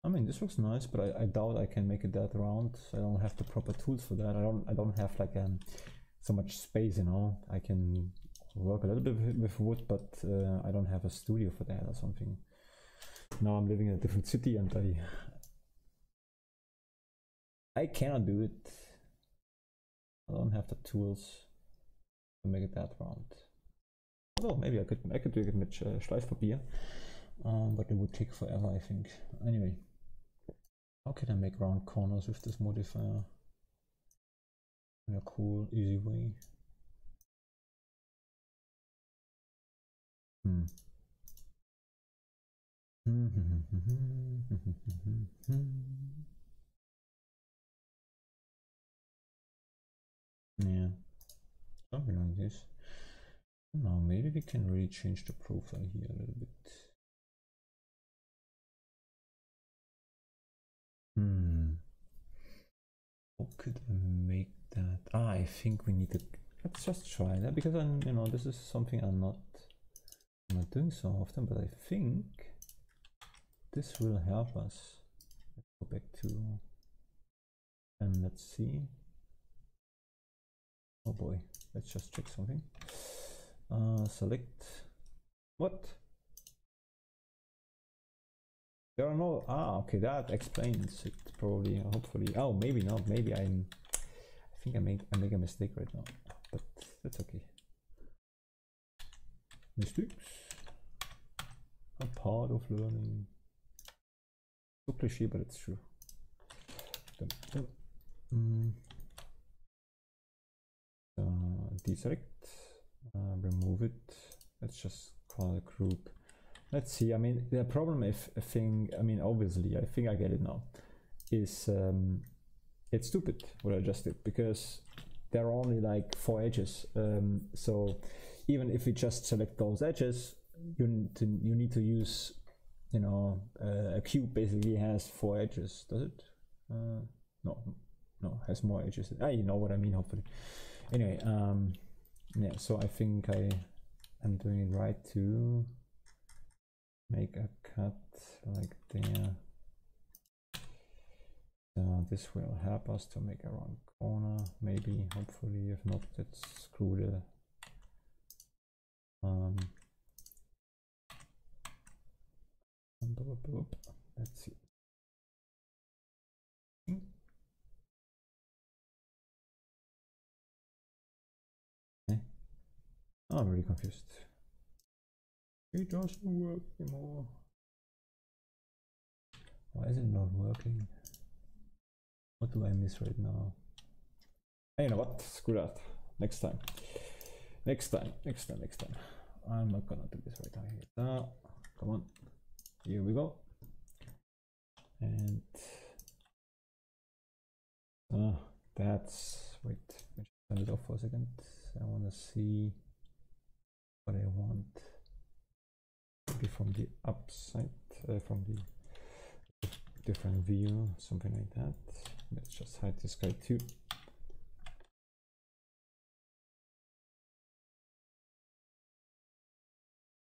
I mean, this looks nice, but I doubt I can make it that round. I don't have the proper tools for that. I don't have like so much space, you know. I can work a little bit with wood, but I don't have a studio for that or something. Now I'm living in a different city and I cannot do it. I don't have the tools to make it that round. Although maybe I could do it with Schleifpapier, but it would take forever, I think. Anyway, how can I make round corners with this modifier in a cool, easy way? Yeah, something like this. Now maybe we can really change the profile here a little bit. How could I make that? I think we need to. Let's just try that, because you know, this is something I'm not doing so often, but I think this will help us. Let's go back to, and let's see. Oh boy, let's just check something. Select. What? There are no. Okay, that explains it probably. Hopefully. Oh, maybe not. Maybe I think I make a mistake right now, but that's okay. Mistakes are part of learning. So cliche, but it's true. Deselect, remove it. Let's just call it group. Let's see. I mean, the problem I mean, obviously, I think I get it now. Is it's stupid what I just did, because there are only like 4 edges. So even if we just select those edges, you need to use, you know, a cube basically has 4 edges. Does it? No, has more edges. You know what I mean, hopefully. Anyway, yeah. So I think I'm doing it right to make a cut like there. This will help us to make a round corner, maybe, hopefully. If not, let's screw the let's see. Oh, I'm really confused. It doesn't work anymore. Why is it not working? What do I miss right now? Hey, you know what? Screw that. Next time. I'm not gonna do this right now. Here. Come on. Here we go. And that's wait. Let me turn it off for a second. I want to see what I want. Maybe from the upside, from the different view, something like that. Let's just hide this guy too.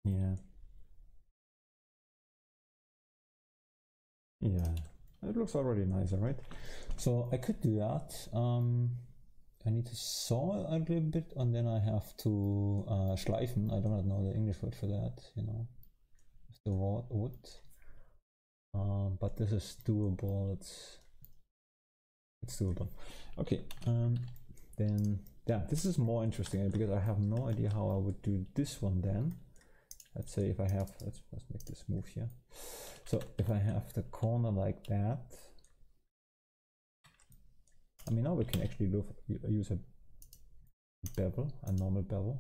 Yeah. Yeah, it looks already nicer, right? So I could do that. I need to saw a little bit, and then I have to schleifen. I do not know the English word for that, you know, the wood. But this is doable. It's doable. Okay. Then yeah, this is more interesting because I have no idea how I would do this one then. Let's say if I have, let's make this move here. So if I have the corner like that, I mean, now we can actually use a bevel, a normal bevel,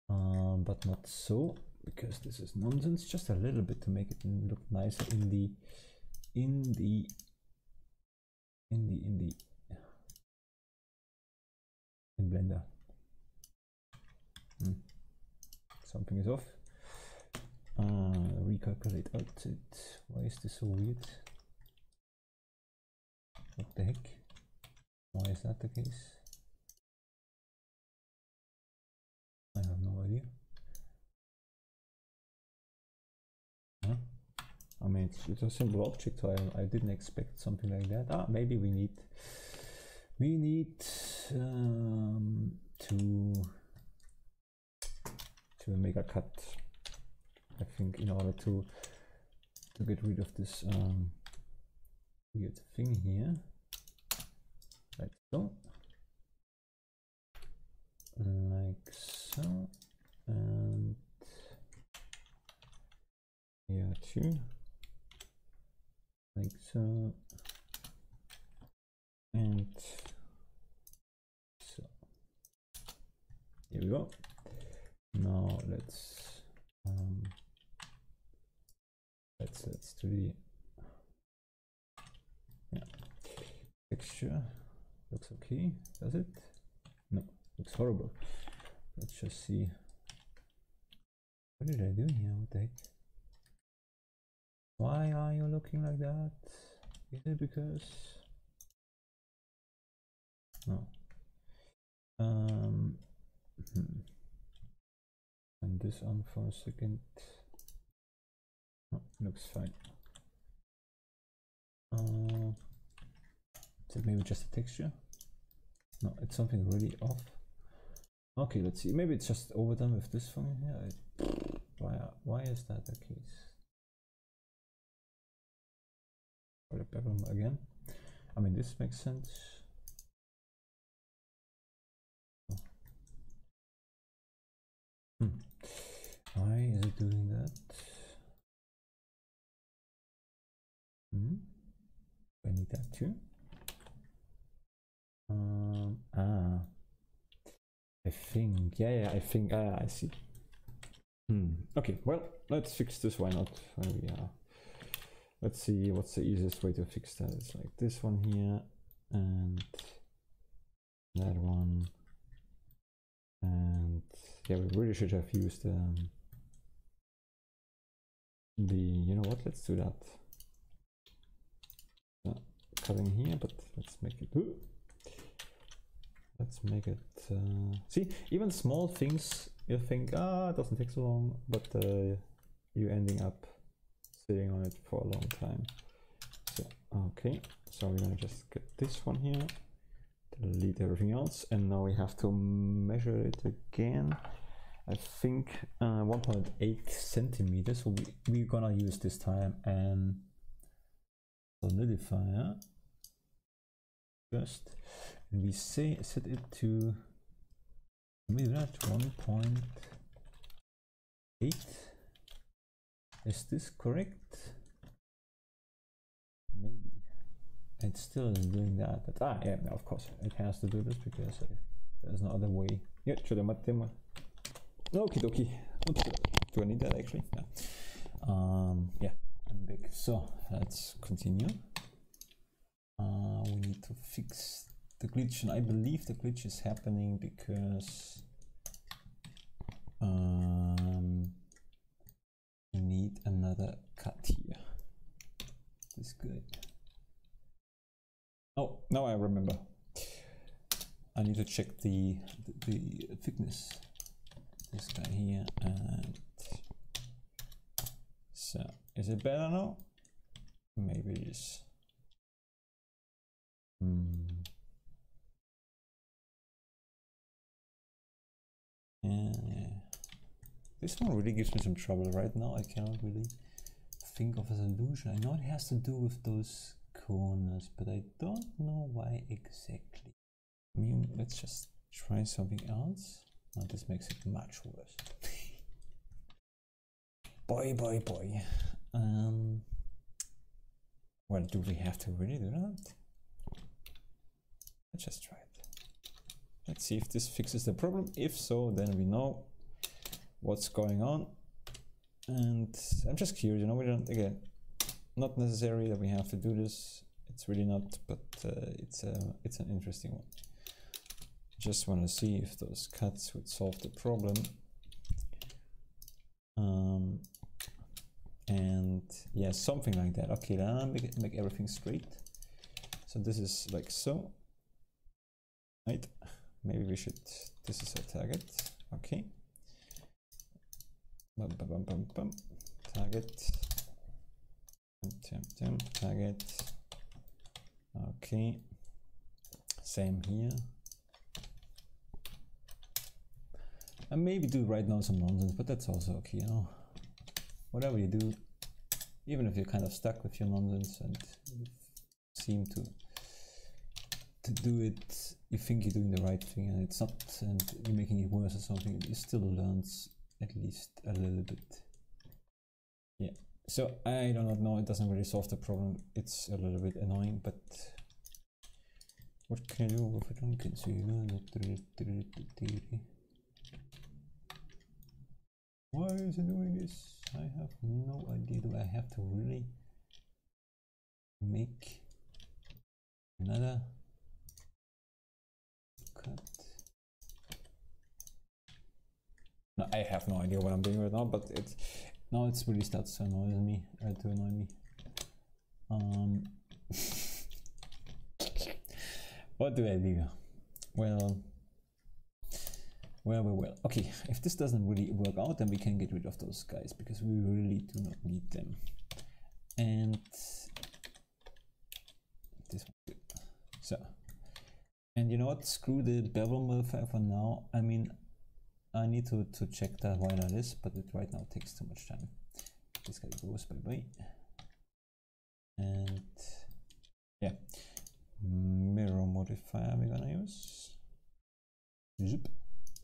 but not so. because this is nonsense. Just a little bit to make it look nicer in Blender. Something is off. Recalculate output. Why is this so weird? What the heck? Why is that the case? I have no idea. Huh? I mean, it's a simple object, so I didn't expect something like that. Ah, maybe we need to make a cut, I think, in order to get rid of this weird thing here, like so, and here too, like so, and so. Here we go. Now let's do the texture. Looks okay, does it? No, looks horrible. Let's just see. What did I do here? What the heck? Why are you looking like that? Is it because? No. And this on for a second. Oh, looks fine. Is it maybe just a texture? No, it's something really off. Okay, let's see. Maybe it's just overdone with this one here. Why is that the case? For the background again. I mean, this makes sense. Why is it doing that? I need that too. I think, I think, I see. Okay, well, let's fix this. Why not? Let's see what's the easiest way to fix that. It's like this one here and that one. And yeah, we really should have used the, you know what, let's do that. Cutting here, but let's make it, see, even small things you think, it doesn't take so long, but you're ending up sitting on it for a long time. So, okay, so we're gonna just get this one here, delete everything else, and now we have to measure it again. I think 1.8 centimeters, so we're gonna use this time an solidifier first, and we set it to, maybe that 1.8. Is this correct? Maybe it still is doing that, but yeah, no, of course it has to do this because there's no other way. Yeah, okie dokie. Do I need that actually? Yeah. Yeah, I'm big. So let's continue. We need to fix the glitch, and I believe the glitch is happening because we need another cut here. This good. Oh, now I remember. I need to check the thickness. This guy here, and so is it better now? Maybe it is. Yeah. This one really gives me some trouble right now. I cannot really think of a solution. I know it has to do with those corners, but I don't know why exactly. I mean, let's just try something else. Oh, this makes it much worse. boy. Well, do we have to really do that? Let's just try it. Let's see if this fixes the problem. If so, then we know what's going on. And I'm just curious, you know, we don't, again, not necessary that we have to do this. It's really not, but it's an interesting one. Just want to see if those cuts would solve the problem. And yeah, something like that. Okay, then I'll make everything straight. So this is like so. Right? Maybe we should, this is our target. Okay. Bum, bum, bum, bum, bum. Target. Target. Okay. Same here. And maybe do right now some nonsense, but that's also okay, you know. Whatever you do, even if you're kind of stuck with your nonsense and you seem to do it, you think you're doing the right thing and it's not, and you're making it worse or something, you still learns at least a little bit. Yeah, so I do not know, it doesn't really solve the problem, it's a little bit annoying, but what can I do with it? I can see. Why is it doing this? I have no idea. Do I have to really make another cut? No, I have no idea what I'm doing right now, but now it's really starts to annoy me. What do I do? Well. Okay, if this doesn't really work out, then we can get rid of those guys because we really do not need them. And this one too. So, and you know what? Screw the bevel modifier for now. I mean, I need to check that why that is, but it right now takes too much time. This guy goes bye. And yeah, mirror modifier we're gonna use.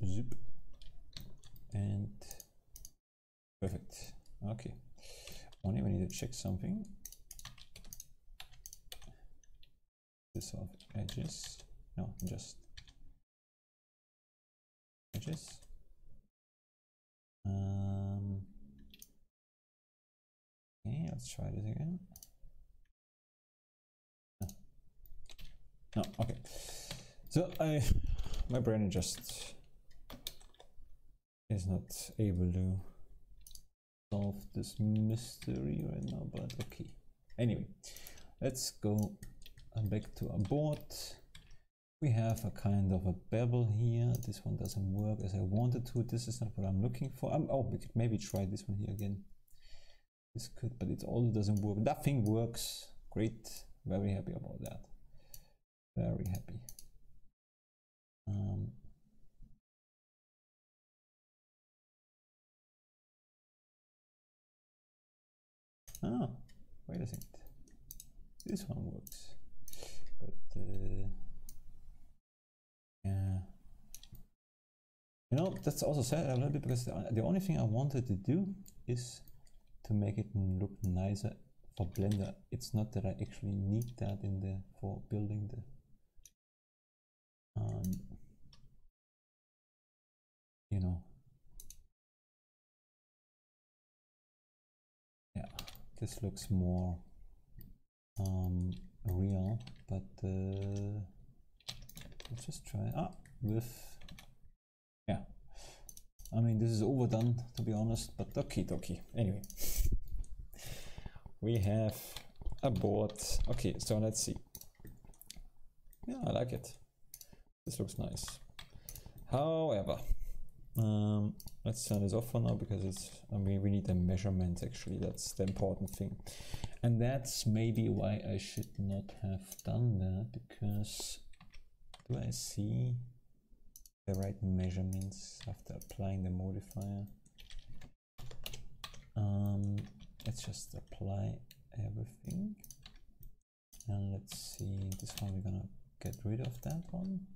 Zip and perfect. Okay, only we need to check something. This of edges, no, just edges. Okay, let's try this again. No, okay. So my brain just is not able to solve this mystery right now, but okay. Anyway, let's go back to our board. We have a kind of a bevel here. This one doesn't work as I wanted to. This is not what I'm looking for. Oh, we could maybe try this one here again. This could, but it all doesn't work. Nothing works. Great. Very happy about that. Very happy. Oh, wait a second. This one works, but yeah, you know, that's also sad a little bit because the only thing I wanted to do is to make it look nicer for Blender. It's not that I actually need that in the for building the you know, yeah, this looks more real, but let's just try with, yeah, I mean, this is overdone to be honest, but okay. Anyway, we have a board. Okay, so let's see. Yeah, I like it. This looks nice. However, let's turn this off for now because it's, I mean, we need a measurement actually. That's the important thing. And that's maybe why I should not have done that, because do I see the right measurements after applying the modifier? Let's just apply everything. And let's see, this one we're gonna get rid of that one.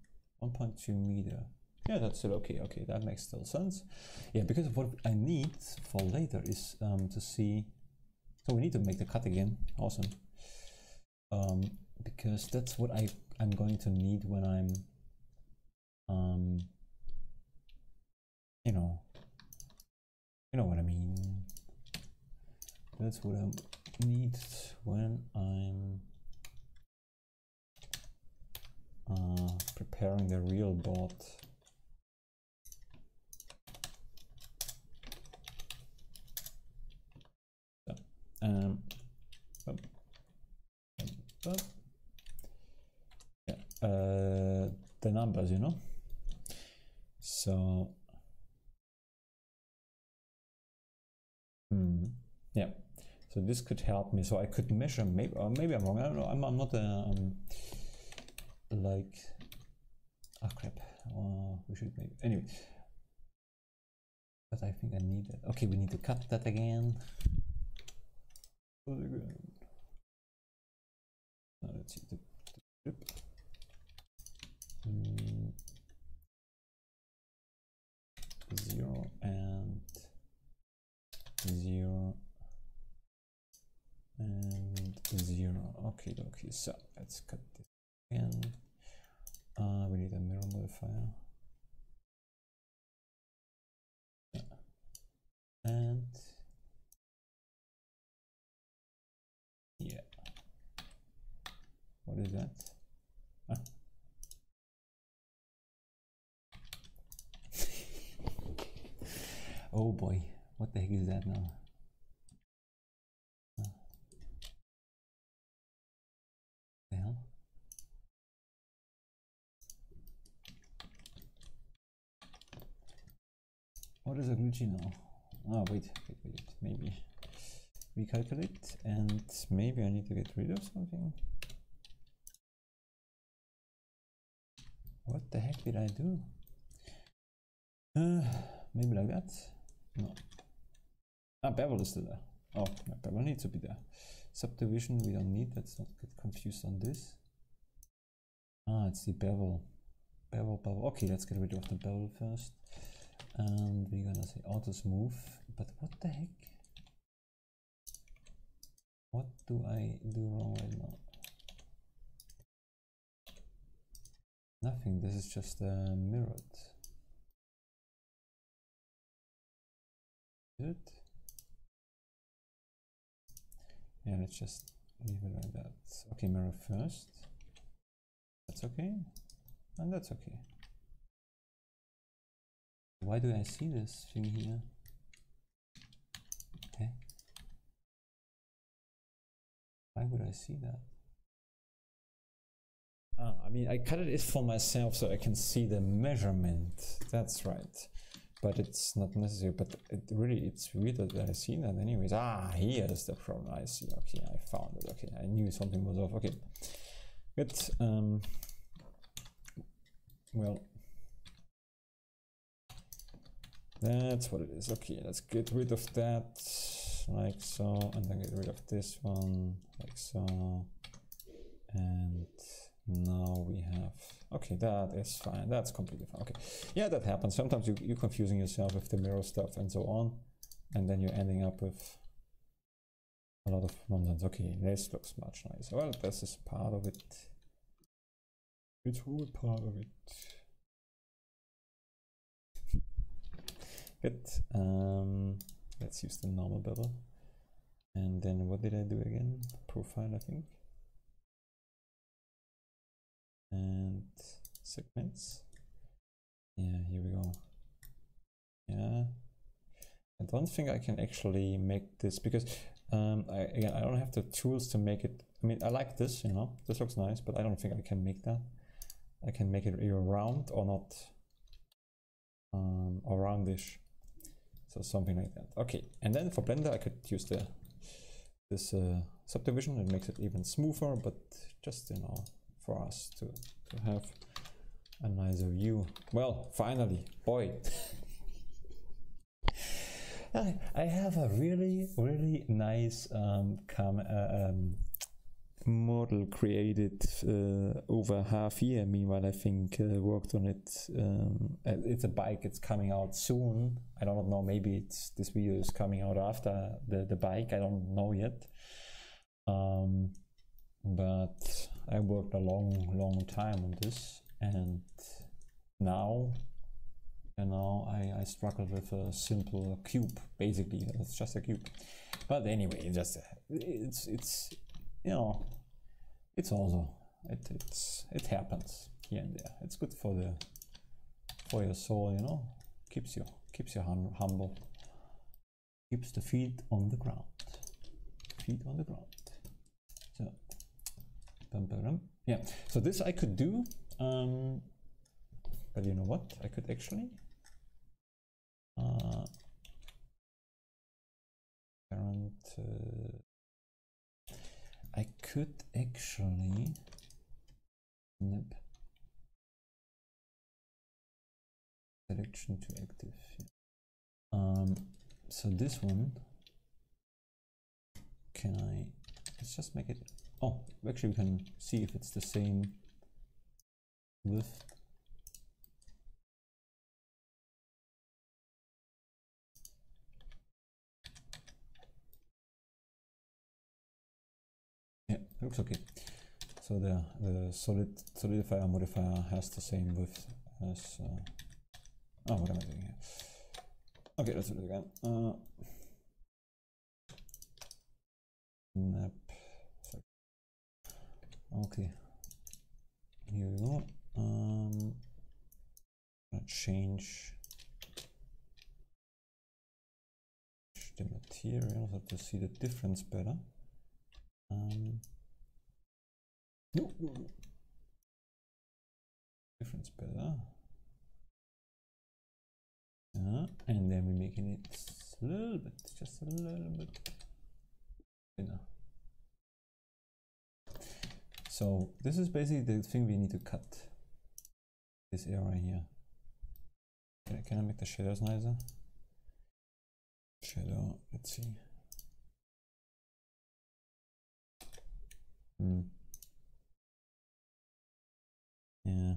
1.2 meter. Yeah, that's still okay. Okay, that makes still sense. Yeah, because what I need for later is to see. So we need to make the cut again. Awesome. Because that's what I'm going to need when I'm you know what I mean. That's what I need when I'm preparing the real board. So, the numbers, you know. So yeah, so this could help me. So I could measure, maybe, or maybe I'm wrong. I don't know. I'm not like, oh crap. We should maybe anyway. But I think I need it. Okay, we need to cut that again. Let's see the zero and 0 and 0. Okay, so let's cut this again. We need a mirror modifier. Yeah. And yeah. What is that? Ah. Oh boy, what the heck is that now? The hell? What is a glitchy now? Oh wait, maybe recalculate, and maybe I need to get rid of something. What the heck did I do? Maybe like that? No. Bevel is still there. Oh, no, bevel needs to be there. Subdivision we don't need, let's not get confused on this. It's the bevel. Bevel. Okay, let's get rid of the bevel first. And we're gonna say auto smooth, but what the heck? What do I do wrong right now? Nothing, this is just mirrored. Is it? Yeah, let's just leave it like that. Okay, mirror first. That's okay. And that's okay. Why do I see this thing here? Okay. Why would I see that? I mean, I cut it for myself so I can see the measurement. That's right. But it's not necessary. But it's weird that I see that anyways. Here's the problem. I see. Okay, I found it. Okay, I knew something was off. Okay, good. Well, that's what it is. Okay, let's get rid of that like so, and then get rid of this one like so, and now we have, okay, that is fine, that's completely fine. Okay, yeah, that happens sometimes. You're confusing yourself with the mirror stuff and so on, and then you're ending up with a lot of nonsense. Okay, this looks much nicer. Well, this is part of it. It's all part of it. Good. Let's use the normal bevel. And then what did I do again? Profile, I think. And segments. Yeah, here we go. Yeah. I don't think I can actually make this because again, I don't have the tools to make it. I mean, I like this, you know, this looks nice, but I don't think I can make that. I can make it either round or not, or roundish. So something like that. Okay, and then for Blender I could use this subdivision. It makes it even smoother, but just, you know, for us to have a nicer view. Well, finally, boy. I have a really nice model created over half year. Meanwhile, I think worked on it. It's a bike. It's coming out soon. I don't know. Maybe this video is coming out after the bike. I don't know yet. But I worked a long time on this, and now and now I struggle with a simple cube. Basically, it's just a cube. But anyway, just it's you know, it's also it happens here and there. It's good for your soul, you know. Keeps you humble. Keeps the feet on the ground. Feet on the ground. So, yeah. So this I could do, but you know what? I could actually I could actually selection to active. So this one, let's just make it, oh, actually we can see if it's the same width. Yeah, looks okay. So the solidifier modifier has the same width as, oh, what am I doing here? Okay, let's do it again. Snap. Okay, here we go. Change the material so to see the difference better. No. Difference better. Yeah, and then we're making it a little bit, just a little bit thinner. So this is basically the thing we need to cut. This area here. Can I make the shadows nicer? Shadow, let's see. Yeah.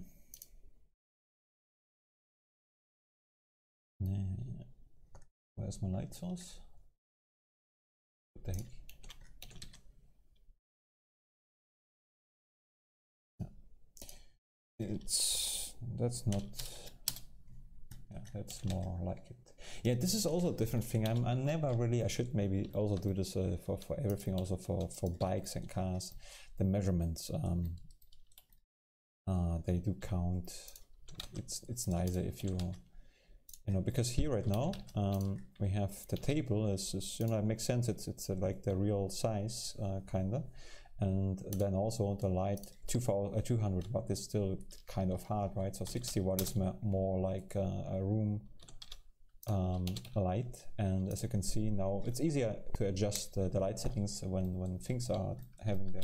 Where's my light source? What the heck? Yeah. That's not, yeah, that's more like it. Yeah, this is also a different thing. I never really, I should maybe also do this for everything, also for bikes and cars. The measurements, they do count. It's nicer if you know, because here right now we have the table is you know, it makes sense. It's like the real size kinda, and then also the light 200 watt is still kind of hard, right? So 60 watt is more like a room light, and as you can see now, it's easier to adjust the light settings when things are having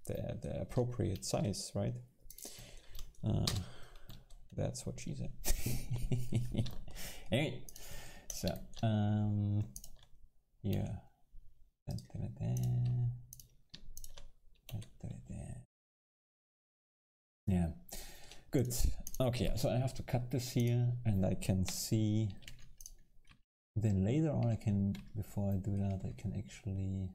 the appropriate size, right? That's what she said. Anyway, so yeah. Yeah, good. Okay, so I have to cut this here, and I can see. Then later on, I can, before I do that, I can actually.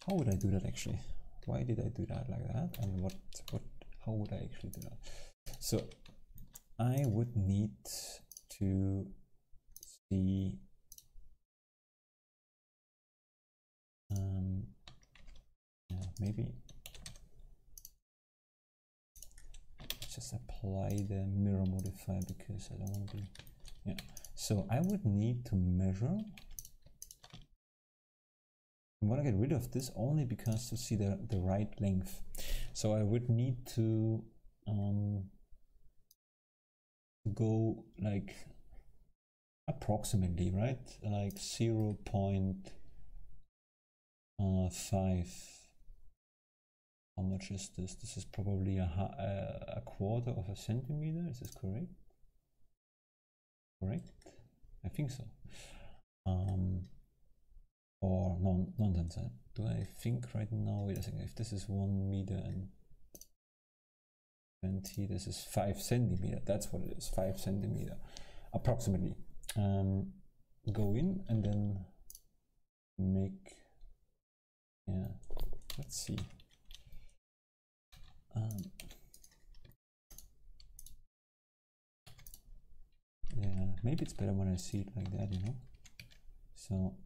How would I do that actually? Why did I do that like that? And how would I actually do that? So I would need to see yeah, maybe just apply the mirror modifier because I don't want to be, yeah. So I would need to measure. I want to get rid of this only because to see the right length. So I would need to go like approximately, right? Like 0.5. How much is this? This is probably a quarter of a centimeter. Is this correct? Correct? I think so. Or nonsense. Do I think right now? Wait a second. If this is 1 meter and 20, this is 5 centimeter. That's what it is. 5 centimeter, approximately. Go in and then make. Yeah. Let's see. maybe it's better when I see it like that, you know. So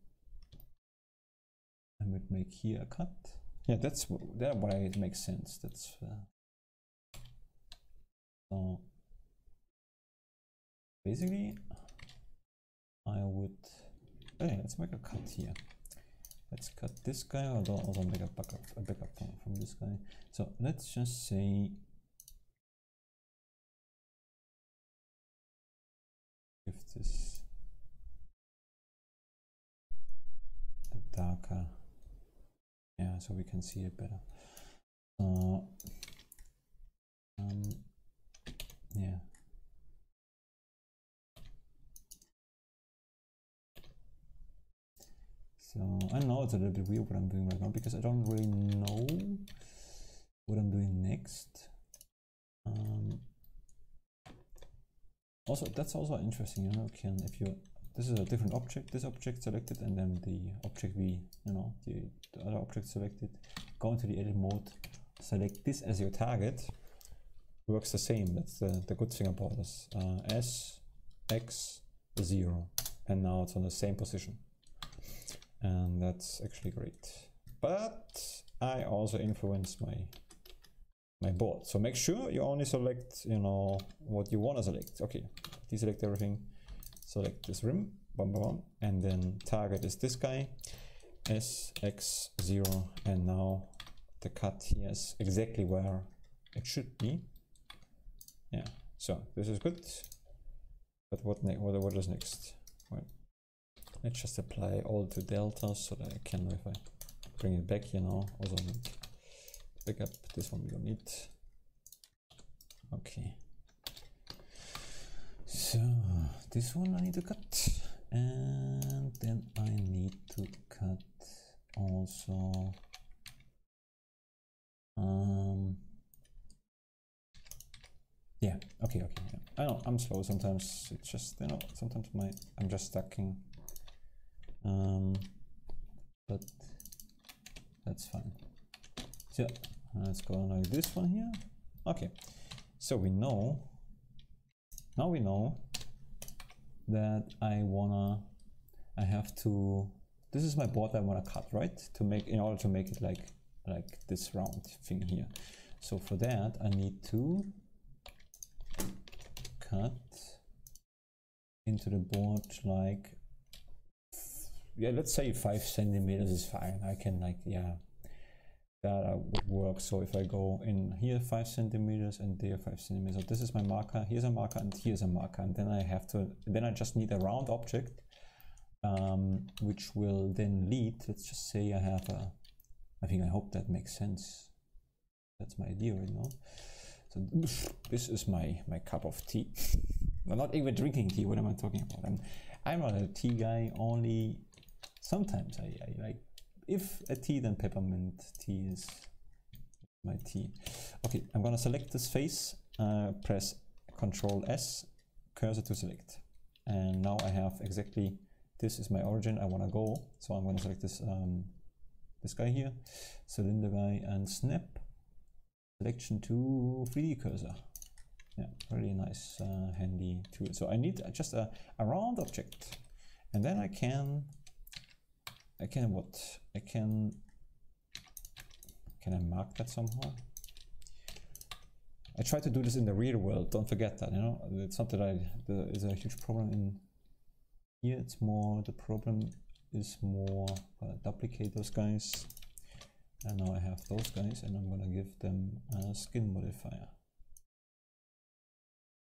I would make here a cut. Yeah, that's why it makes sense. That's so basically I would, okay, let's make a cut here. Let's cut this guy, although also make a backup from this guy. So let's just say if this a darker, yeah, so we can see it better. Yeah. So I know it's a little bit weird what I'm doing right now because I don't really know what I'm doing next. Also, that's also interesting, you know, if you, this is a different object, this object selected, and then the object the other object selected, go into the edit mode, select this as your target, works the same. That's the good thing about this. S, X, 0, and now it's on the same position. And that's actually great. But I also influence my board. So make sure you only select, you know, what you want to select. Okay, deselect everything, select this rim, bum, bum, bum, and then target is this guy, S, X, 0, and now the cut here is exactly where it should be. Yeah, so this is good. But what is next? Well, let's just apply all to delta so that I can, if I bring it back, you know, also need backup. This one we don't need. Okay. So this one I need to cut, and then I need to cut also. Yeah. Okay. Okay. Yeah. I know I'm slow sometimes. It's just, you know, sometimes I'm just stucking. But that's fine. So let's go like this one here. Okay, so we know, now we know that I have to, this is my board I want to cut, right? To make, in order to make it like this round thing here. So for that I need to cut into the board like, yeah, let's say 5 centimeters is fine. I can, like, yeah, that would work. So if I go in here 5 centimeters and there 5 centimeters, so this is my marker, here's a marker, and here's a marker, and then I just need a round object, which will then lead, let's just say I have a, I hope that makes sense. That's my idea right now. So this is my cup of tea. I'm not even drinking tea. What am I talking about? I'm not a tea guy. Only sometimes I like, if a tea, then peppermint tea is my tea. Okay, I'm gonna select this face, press Ctrl S, cursor to select, and now I have exactly, this is my origin I want to go. So I'm gonna select this this guy here, cylinder guy, and snap selection to 3D cursor. Yeah, really nice, handy tool. So I need just a round object, and then I can I mark that somehow? I try to do this in the real world, don't forget that, you know. It's not that there is a huge problem in here, it's more, the problem is more, duplicate those guys, and now I have those guys, and I'm gonna give them a skin modifier.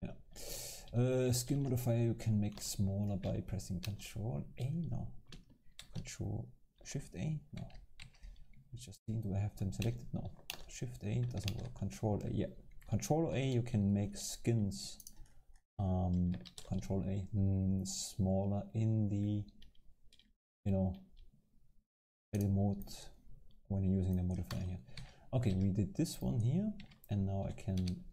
Yeah, skin modifier you can make smaller by pressing Ctrl A, no, Ctrl Shift A, no. It's just seeing, do I have them selected? No. Shift A doesn't work. Control A, yeah. Control A, you can make skins. Control A, smaller in the, you know, edit mode when you're using the modifier here. Okay, we did this one here, and now I can.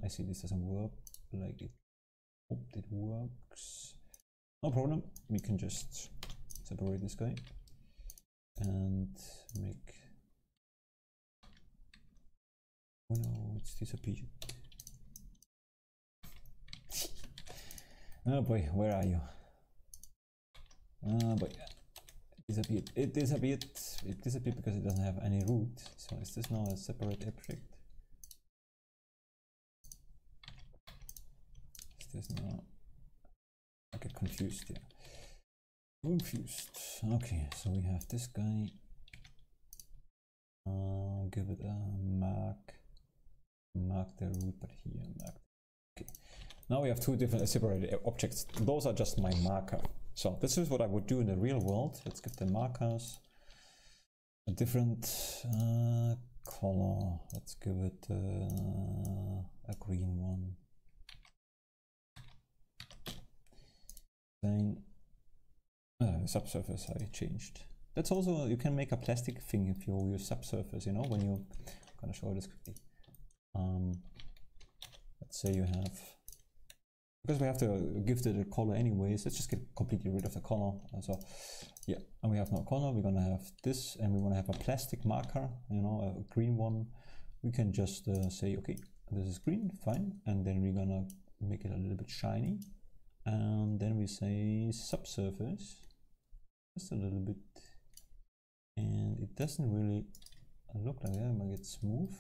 I see this doesn't work like it. Hope it works. No problem. We can just separate this guy and make, oh no, it's disappeared. Oh boy, where are you? Oh boy, it disappeared. It disappeared. It disappeared because it doesn't have any root. So is this now a separate object? Is this now? I get confused here. Confused. Okay, so we have this guy. Give it a mark. Mark the root, but here mark. Okay. Now we have two different separated objects. Those are just my marker. So this is what I would do in the real world. Let's give the markers a different color. Let's give it a green one. Then subsurface I changed. That's also, you can make a plastic thing if you use subsurface, you know, when you, I'm gonna show this quickly. Let's say you have, because we have to give it a color anyways, let's just get completely rid of the color. So yeah, and we have no color, we're gonna have this, and we wanna have a plastic marker, you know, a green one. We can just say, okay, this is green, fine, and then we're gonna make it a little bit shiny. And then we say subsurface, just a little bit, and it doesn't really look like that. It might get smooth,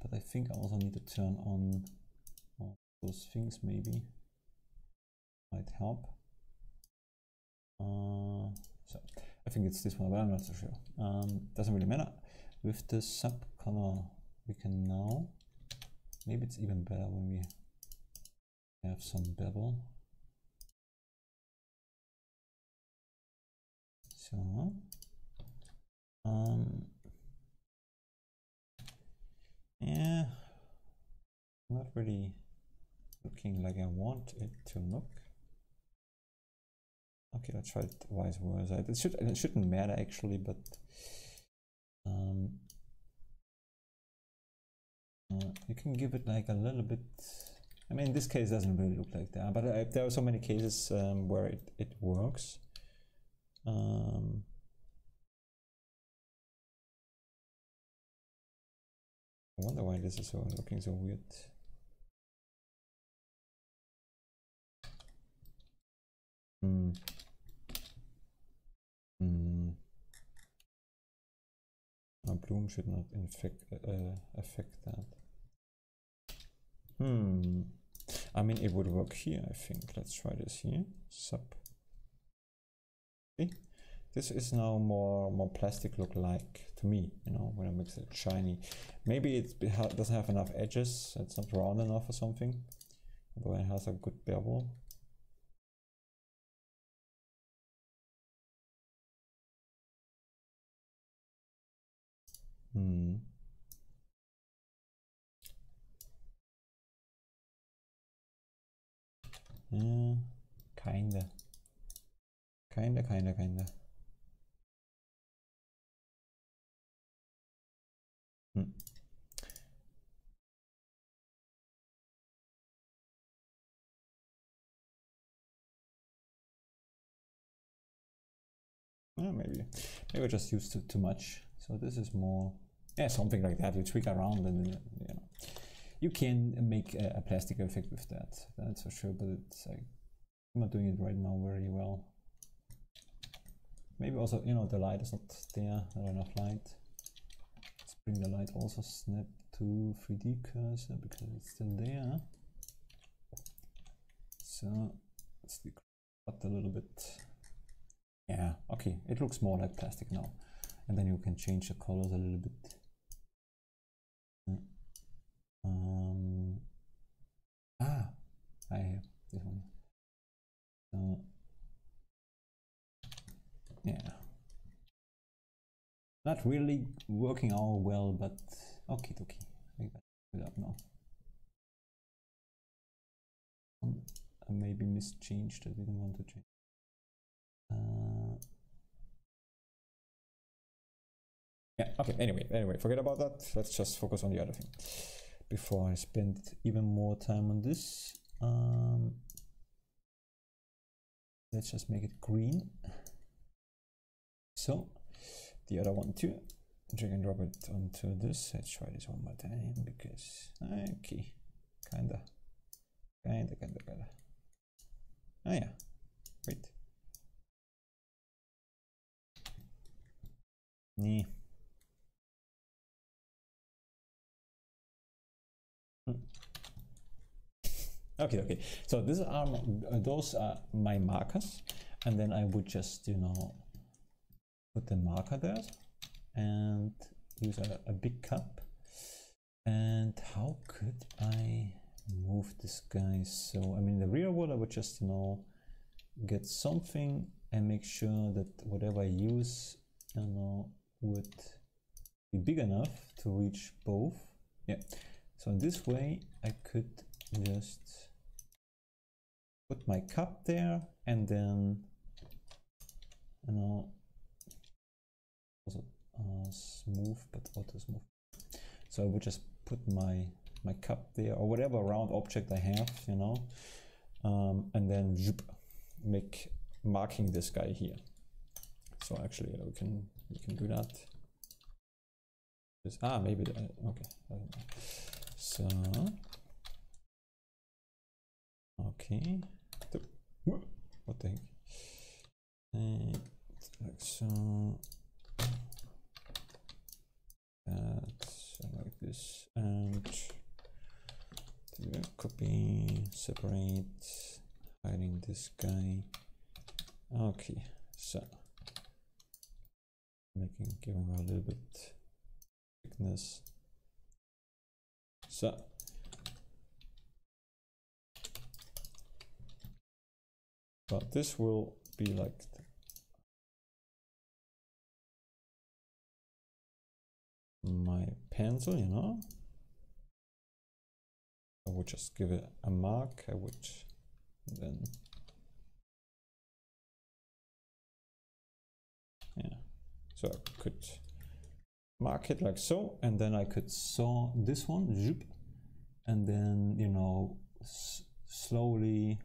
but I think I also need to turn on those things, maybe might help. So I think it's this one, but I'm not so sure. Doesn't really matter. With the sub color, we can now, maybe it's even better when we have some bevel. So yeah, not really looking like I want it to look. Okay, let's try it vice versa. It shouldn't matter actually, but you can give it like a little bit. I mean, in this case, it doesn't really look like that, but there are so many cases where it works. I wonder why this is looking so weird. A bloom should not affect that. I mean, it would work here, I think. Let's try this here. Sub. See? This is now more plastic look like to me, you know, when I mix it shiny. Maybe it doesn't have enough edges, it's not round enough or something. Although it has a good bevel. Yeah, kinda. Yeah, maybe I just used too much. So this is more, yeah, something like that. You tweak around, and you know, you can make a plastic effect with that. That's for sure. But it's like, I'm not doing it right now very well. Maybe also, you know, the light is not there, not enough light. Let's bring the light also snap to 3D cursor because it's still there. So let's cut a little bit. Yeah, okay, it looks more like plastic now. And then you can change the colors a little bit. I have this one. Yeah. Not really working out well, but okay. I got it up now. I maybe mischanged. I didn't want to change. Yeah, okay, anyway, forget about that. Let's just focus on the other thing before I spend even more time on this. Let's just make it green. So the other one too, drag and drop it onto this. Let's try this one more time because, okay, kinda. Oh yeah, wait. Nee. Okay. So these are those are my markers, and then I would just, you know, put the marker there and use a big cup. And how could I move this guy? So I mean, in the real world, I would just, you know, get something and make sure that whatever I use, you know, would be big enough to reach both. Yeah. So in this way, I could just put my cup there, and then, you know, also smooth, but auto smooth. So I would just put my cup there, or whatever round object I have, you know, and then make marking this guy here. So actually, we can do that. Maybe okay. So okay, what the heck? Like so. Like this, and copy, separate, hiding this guy. Okay, so giving her a little bit thickness. So but this will be like my pencil, you know. I would just give it a mark. I would then, yeah, so I could mark it like so, and then I could saw this one, and then, you know, slowly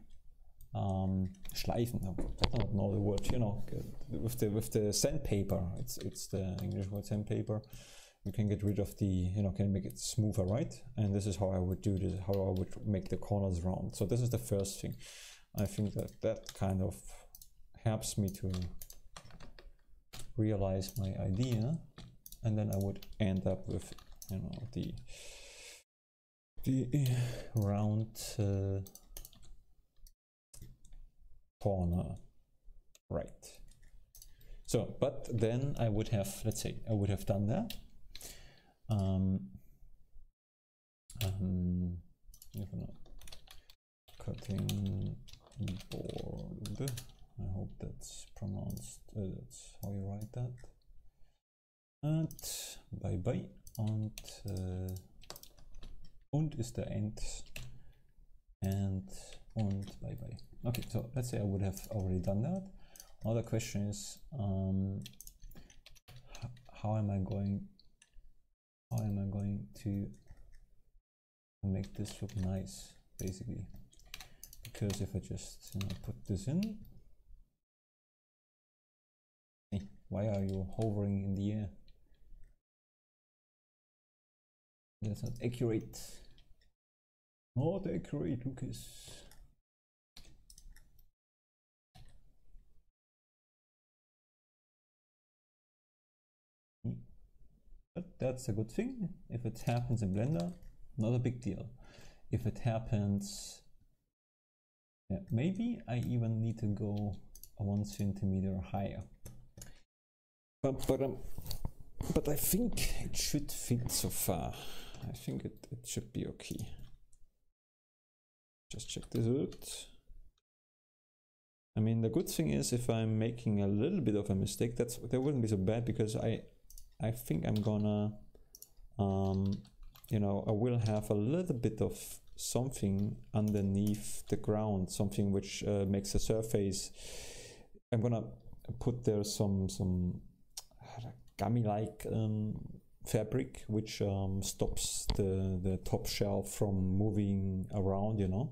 schleifen. I don't know the word, you know, with the sandpaper. It's the English word sandpaper. You can get rid of the, you know, can make it smoother, right? And this is how I would do this, how I would make the corners round. So this is the first thing. I think that kind of helps me to realize my idea, and then I would end up with, you know, the round corner, right? So, but then I would have, let's say, I would have done that. Cutting board. I hope that's pronounced. That's how you write that. And bye. Und is the end. And bye. Okay, so let's say I would have already done that. Another question is, how am I going to make this look nice, basically? Because if I just, you know, put this in, hey, why are you hovering in the air? That's not accurate. Not accurate, Lucas. But that's a good thing. If it happens in Blender, not a big deal. If it happens, yeah, maybe I even need to go 1 centimeter higher. But I think it should fit so far. I think it should be okay. Just check this out. I mean, the good thing is, if I'm making a little bit of a mistake, that wouldn't be so bad, because I think I'm gonna, you know, I will have a little bit of something underneath the ground, something which makes the surface. I'm gonna put there some gummy-like fabric, which stops the top shelf from moving around, you know.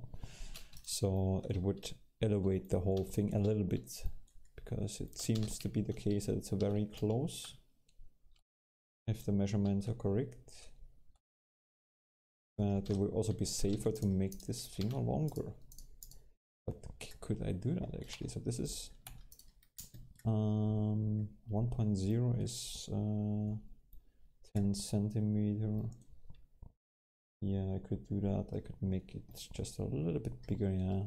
So it would elevate the whole thing a little bit, because it seems to be the case that it's very close, if the measurements are correct. But it will also be safer to make this finger longer. But could I do that actually? So this is 1.0 is 10 centimeter. Yeah, I could do that. I could make it just a little bit bigger, yeah.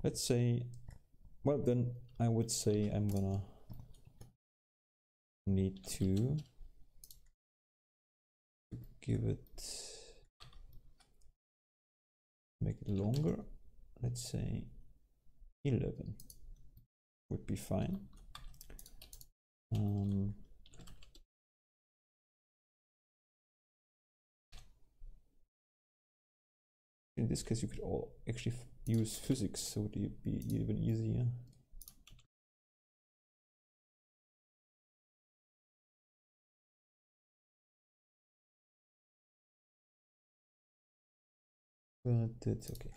Let's say, well then I would say I'm gonna need to give it, make it longer. Let's say 11 would be fine. In this case, you could actually use physics, so it would be even easier. But it's okay.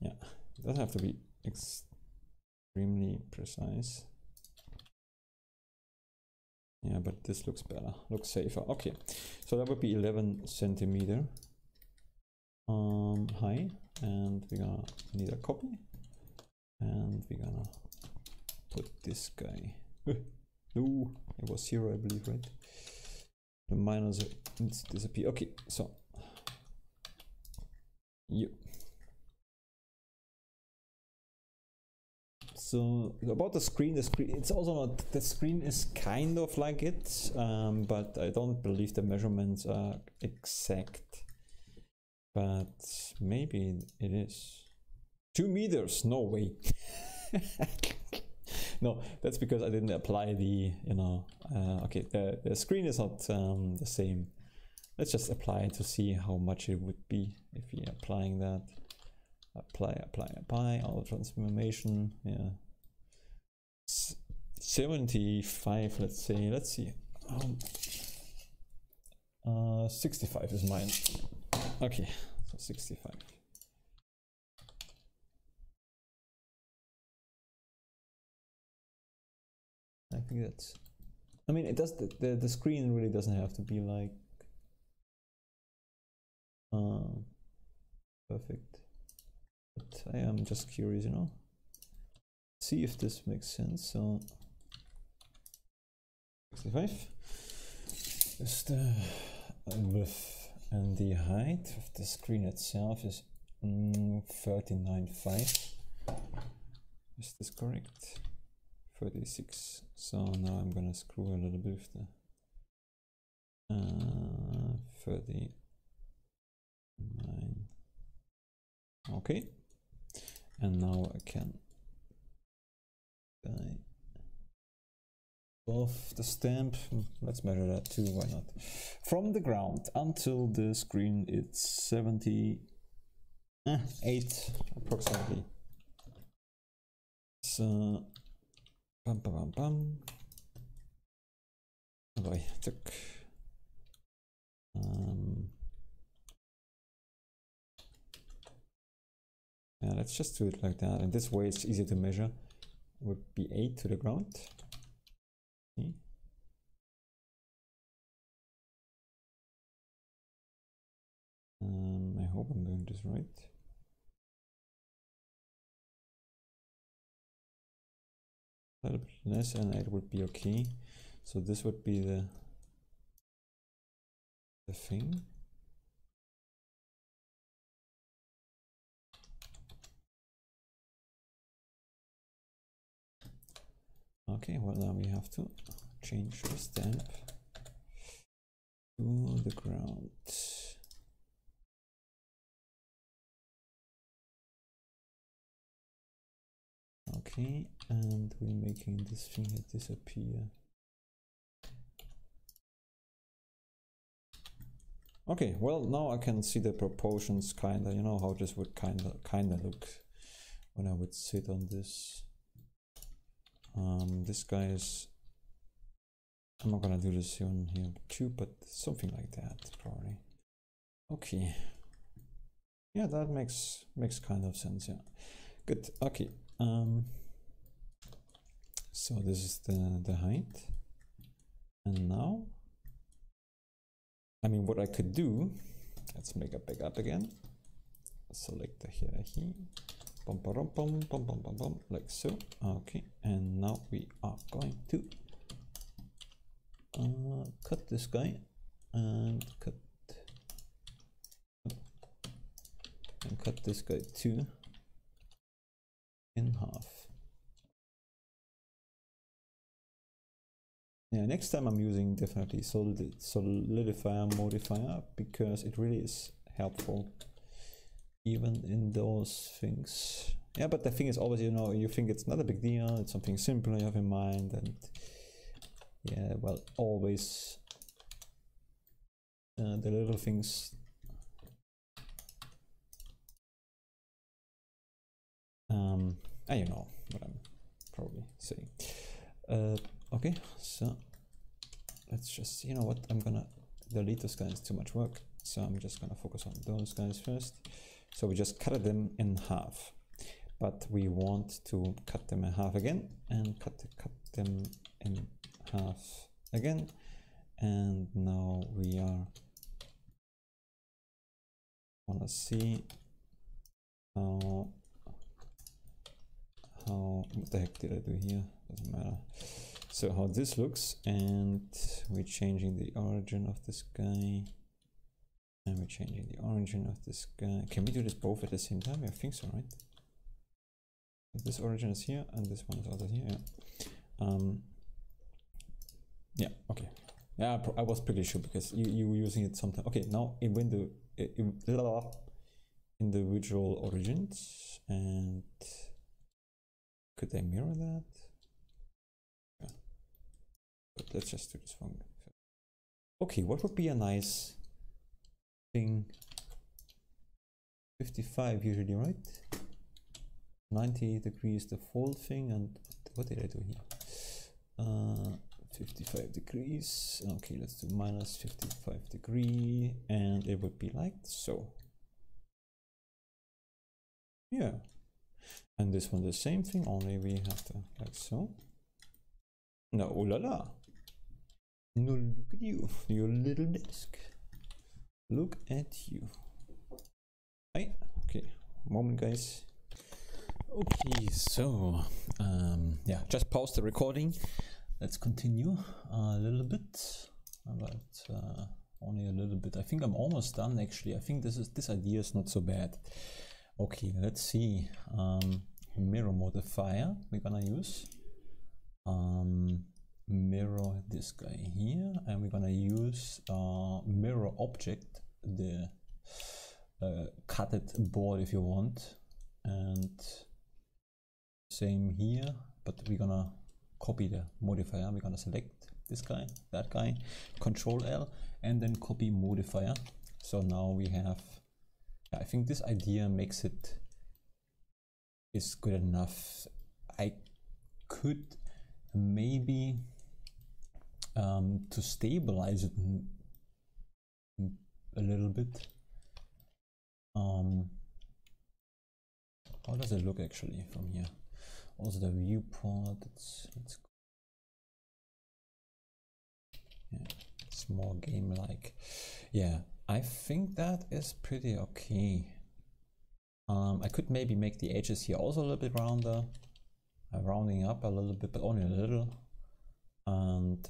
Yeah, it doesn't have to be extremely precise. Yeah, but this looks better, looks safer. Okay, so that would be 11 centimeter high, and we're gonna need a copy, and we're gonna put this guy. No, it was 0, I believe, right? The minus needs to disappear. Okay, so you. So about the screen, it's also not, the screen is kind of like it, but I don't believe the measurements are exact. But maybe it is. 2 meters, no way. No, that's because I didn't apply the, you know, okay, the screen is not the same. Let's just apply it to see how much it would be if you're applying that. Apply, auto transformation, yeah. 75, let's say, let's see. 65 is mine. Okay, so 65. I think that's, I mean, it does, the screen really doesn't have to be like perfect. But I am just curious, you know, see if this makes sense. So 65 is the width, and the height of the screen itself is 39.5. Is this correct? 36. So now I'm gonna screw a little bit with the 39. Okay, and now I can above the stamp. Let's measure that too, why not? From the ground until the screen, it's 78 approximately. So bum. Oh, I took yeah, let's just do it like that, and this way it's easier to measure. Would be 8 to the ground. See? I hope I'm doing this right. A little bit less, and it would be okay. So this would be the thing. Okay, well now we have to change the stamp to the ground. Okay, and we're making this thing here disappear. Okay, well now I can see the proportions kinda, you know how this would kinda look when I would sit on this. This guy is, I'm not gonna do this on here too, but something like that probably. Okay, yeah, that makes kind of sense. Yeah, good. Okay, so this is the height, and now, I mean, what I could do Let's make a backup again. Select the hierarchy. Bum, bum, bum, bum, bum, bum, bum, like so. Okay, and now we are going to cut this guy and cut this guy too in half. Yeah, next time I'm using definitely solidifier modifier because it really is helpful even in those things. Yeah, but the thing is always, you know, you think it's not a big deal, it's something simple you have in mind, and yeah, well, always the little things you know what I'm probably saying. Okay, so let's just, you know what, I'm gonna delete those guys, too much work, so I'm just gonna focus on those guys first. So we just cut them in half, but we want to cut them in half again and cut them in half again, and now we are wanna see how what the heck did I do here? Doesn't matter. So how this looks, and we're changing the origin of this guy, and we're changing the origin of this guy. Can we do this both at the same time? I think so, right? This origin is here, and this one is also here. Yeah. Yeah. Okay. Yeah, I was pretty sure because you were using it sometime. Okay. Now in window individual origins, and could I mirror that? Yeah. But let's just do this one. Okay, what would be a nice thing? 55 usually, right? 90 degrees the fold thing, and what did I do here? 55 degrees. Okay, let's do minus 55 degree, and it would be like so. Yeah. And this one the same thing, only we have to like so. No, oh la la. No, look at you, your little desk. Look at you. Hi. Okay, moment guys. Okay, so yeah, just pause the recording. Let's continue a little bit, but only a little bit. I think I'm almost done actually. I think this idea is not so bad. Okay, let's see. Mirror modifier we're gonna use. Mirror this guy here, and we're gonna use mirror object, the cutted board if you want, and same here, but we're gonna copy the modifier. We're gonna select this guy, that guy, Control L, and then copy modifier. So now we have, I think this idea makes it is good enough. I could maybe to stabilize it a little bit. How does it look actually from here? Also the viewport, let's yeah, it's more game like. Yeah, I think that is pretty okay. I could maybe make the edges here also a little bit rounder, rounding up a little bit, but only a little, and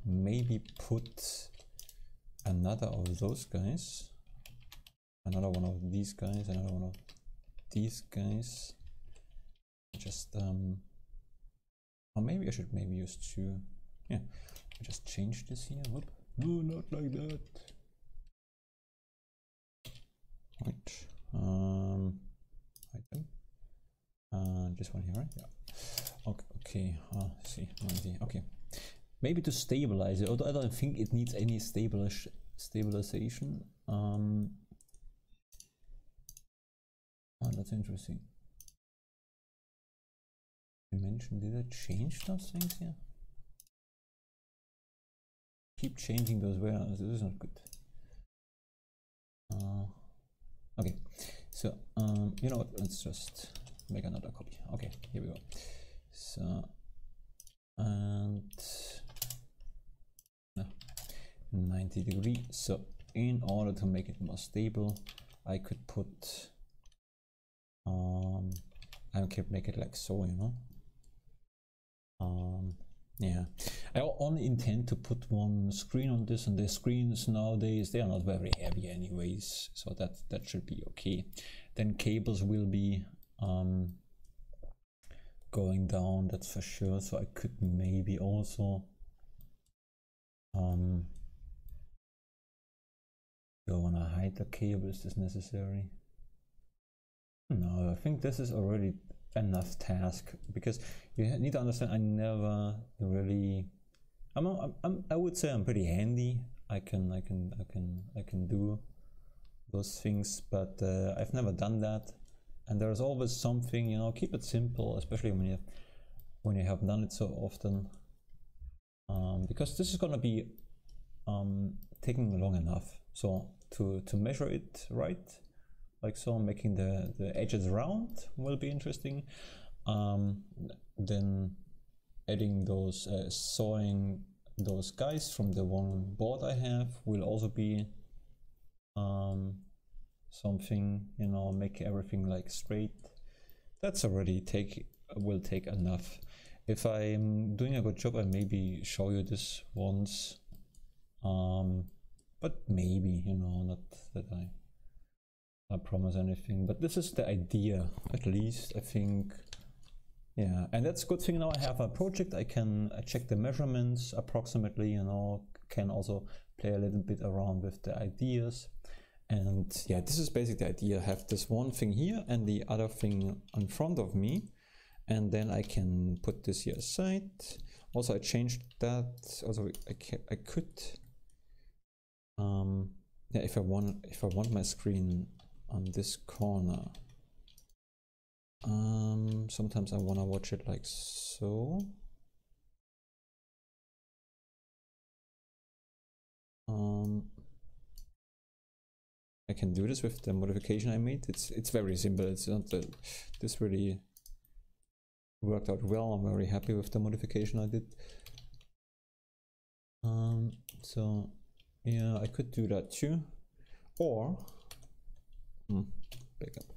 maybe put another of those guys, another one of these guys, another one of these guys. Just or maybe I should maybe use two. Yeah, I just change this here. Whoop. No, not like that. Right. Item. This one here, right? Yeah. Okay. See, 90. Okay. Maybe to stabilize it, although I don't think it needs any stabilization. Oh, that's interesting. Dimension, did I change those things here? Keep changing those values, this is not good. Okay, so you know what, let's just make another copy. Okay, here we go. So, and 90 degree. So in order to make it more stable, I could put I could make it like so, you know. Yeah, I only intend to put one screen on this, and the screens nowadays, they are not very heavy anyways, so that should be okay. Then cables will be going down, that's for sure, so I could maybe also do I want to hide the cable? Is this necessary? No, I think this is already enough task, because you need to understand I never really I would say I'm pretty handy. I can do those things, but I've never done that, and there's always something, you know. Keep it simple, especially when you have done it so often, because this is gonna be taking long enough. So to measure it right, like so, making the edges round will be interesting. Then adding those sawing those guys from the one board I have will also be something, you know, make everything like straight. That's already will take enough. If I'm doing a good job, I maybe show you this once, but maybe, you know, not that I promise anything, but this is the idea, at least, I think. Yeah, and that's a good thing. Now I have a project, I can check the measurements approximately, you know, can also play a little bit around with the ideas. And yeah, this is basically the idea. I have this one thing here and the other thing in front of me, and then I can put this here aside. Also, I changed that. Also, I could yeah, if I want my screen on this corner, sometimes I want to watch it like so. I can do this with the modification I made. It's very simple. It's not that this really worked out well. I'm very happy with the modification I did. So yeah, I could do that too, or backup.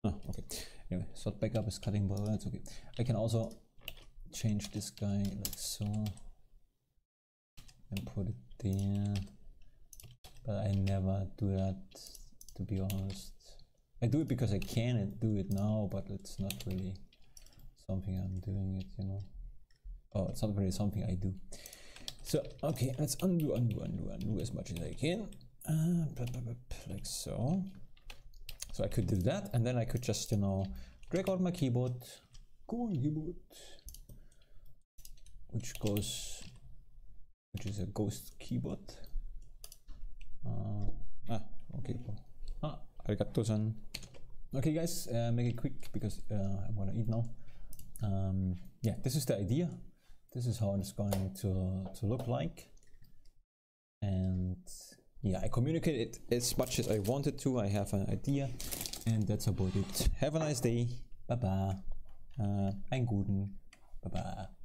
Oh, okay. Anyway, so backup is cutting, but that's okay. I can also change this guy like so and put it there, but I never do that, to be honest. I do it because I can do it now, but it's not really something I'm doing it, you know. Oh, it's not really something I do. So okay, let's undo as much as I can, like so. So I could do that, and then I could just, you know, drag out my keyboard, which is a ghost keyboard. Okay. Arigato-san. Okay, guys, make it quick because I want to eat now. Yeah, this is the idea. This is how it's going to look like, and yeah, I communicate it as much as I wanted to. I have an idea, and that's about it. Have a nice day. Bye bye. Einen guten. Bye bye.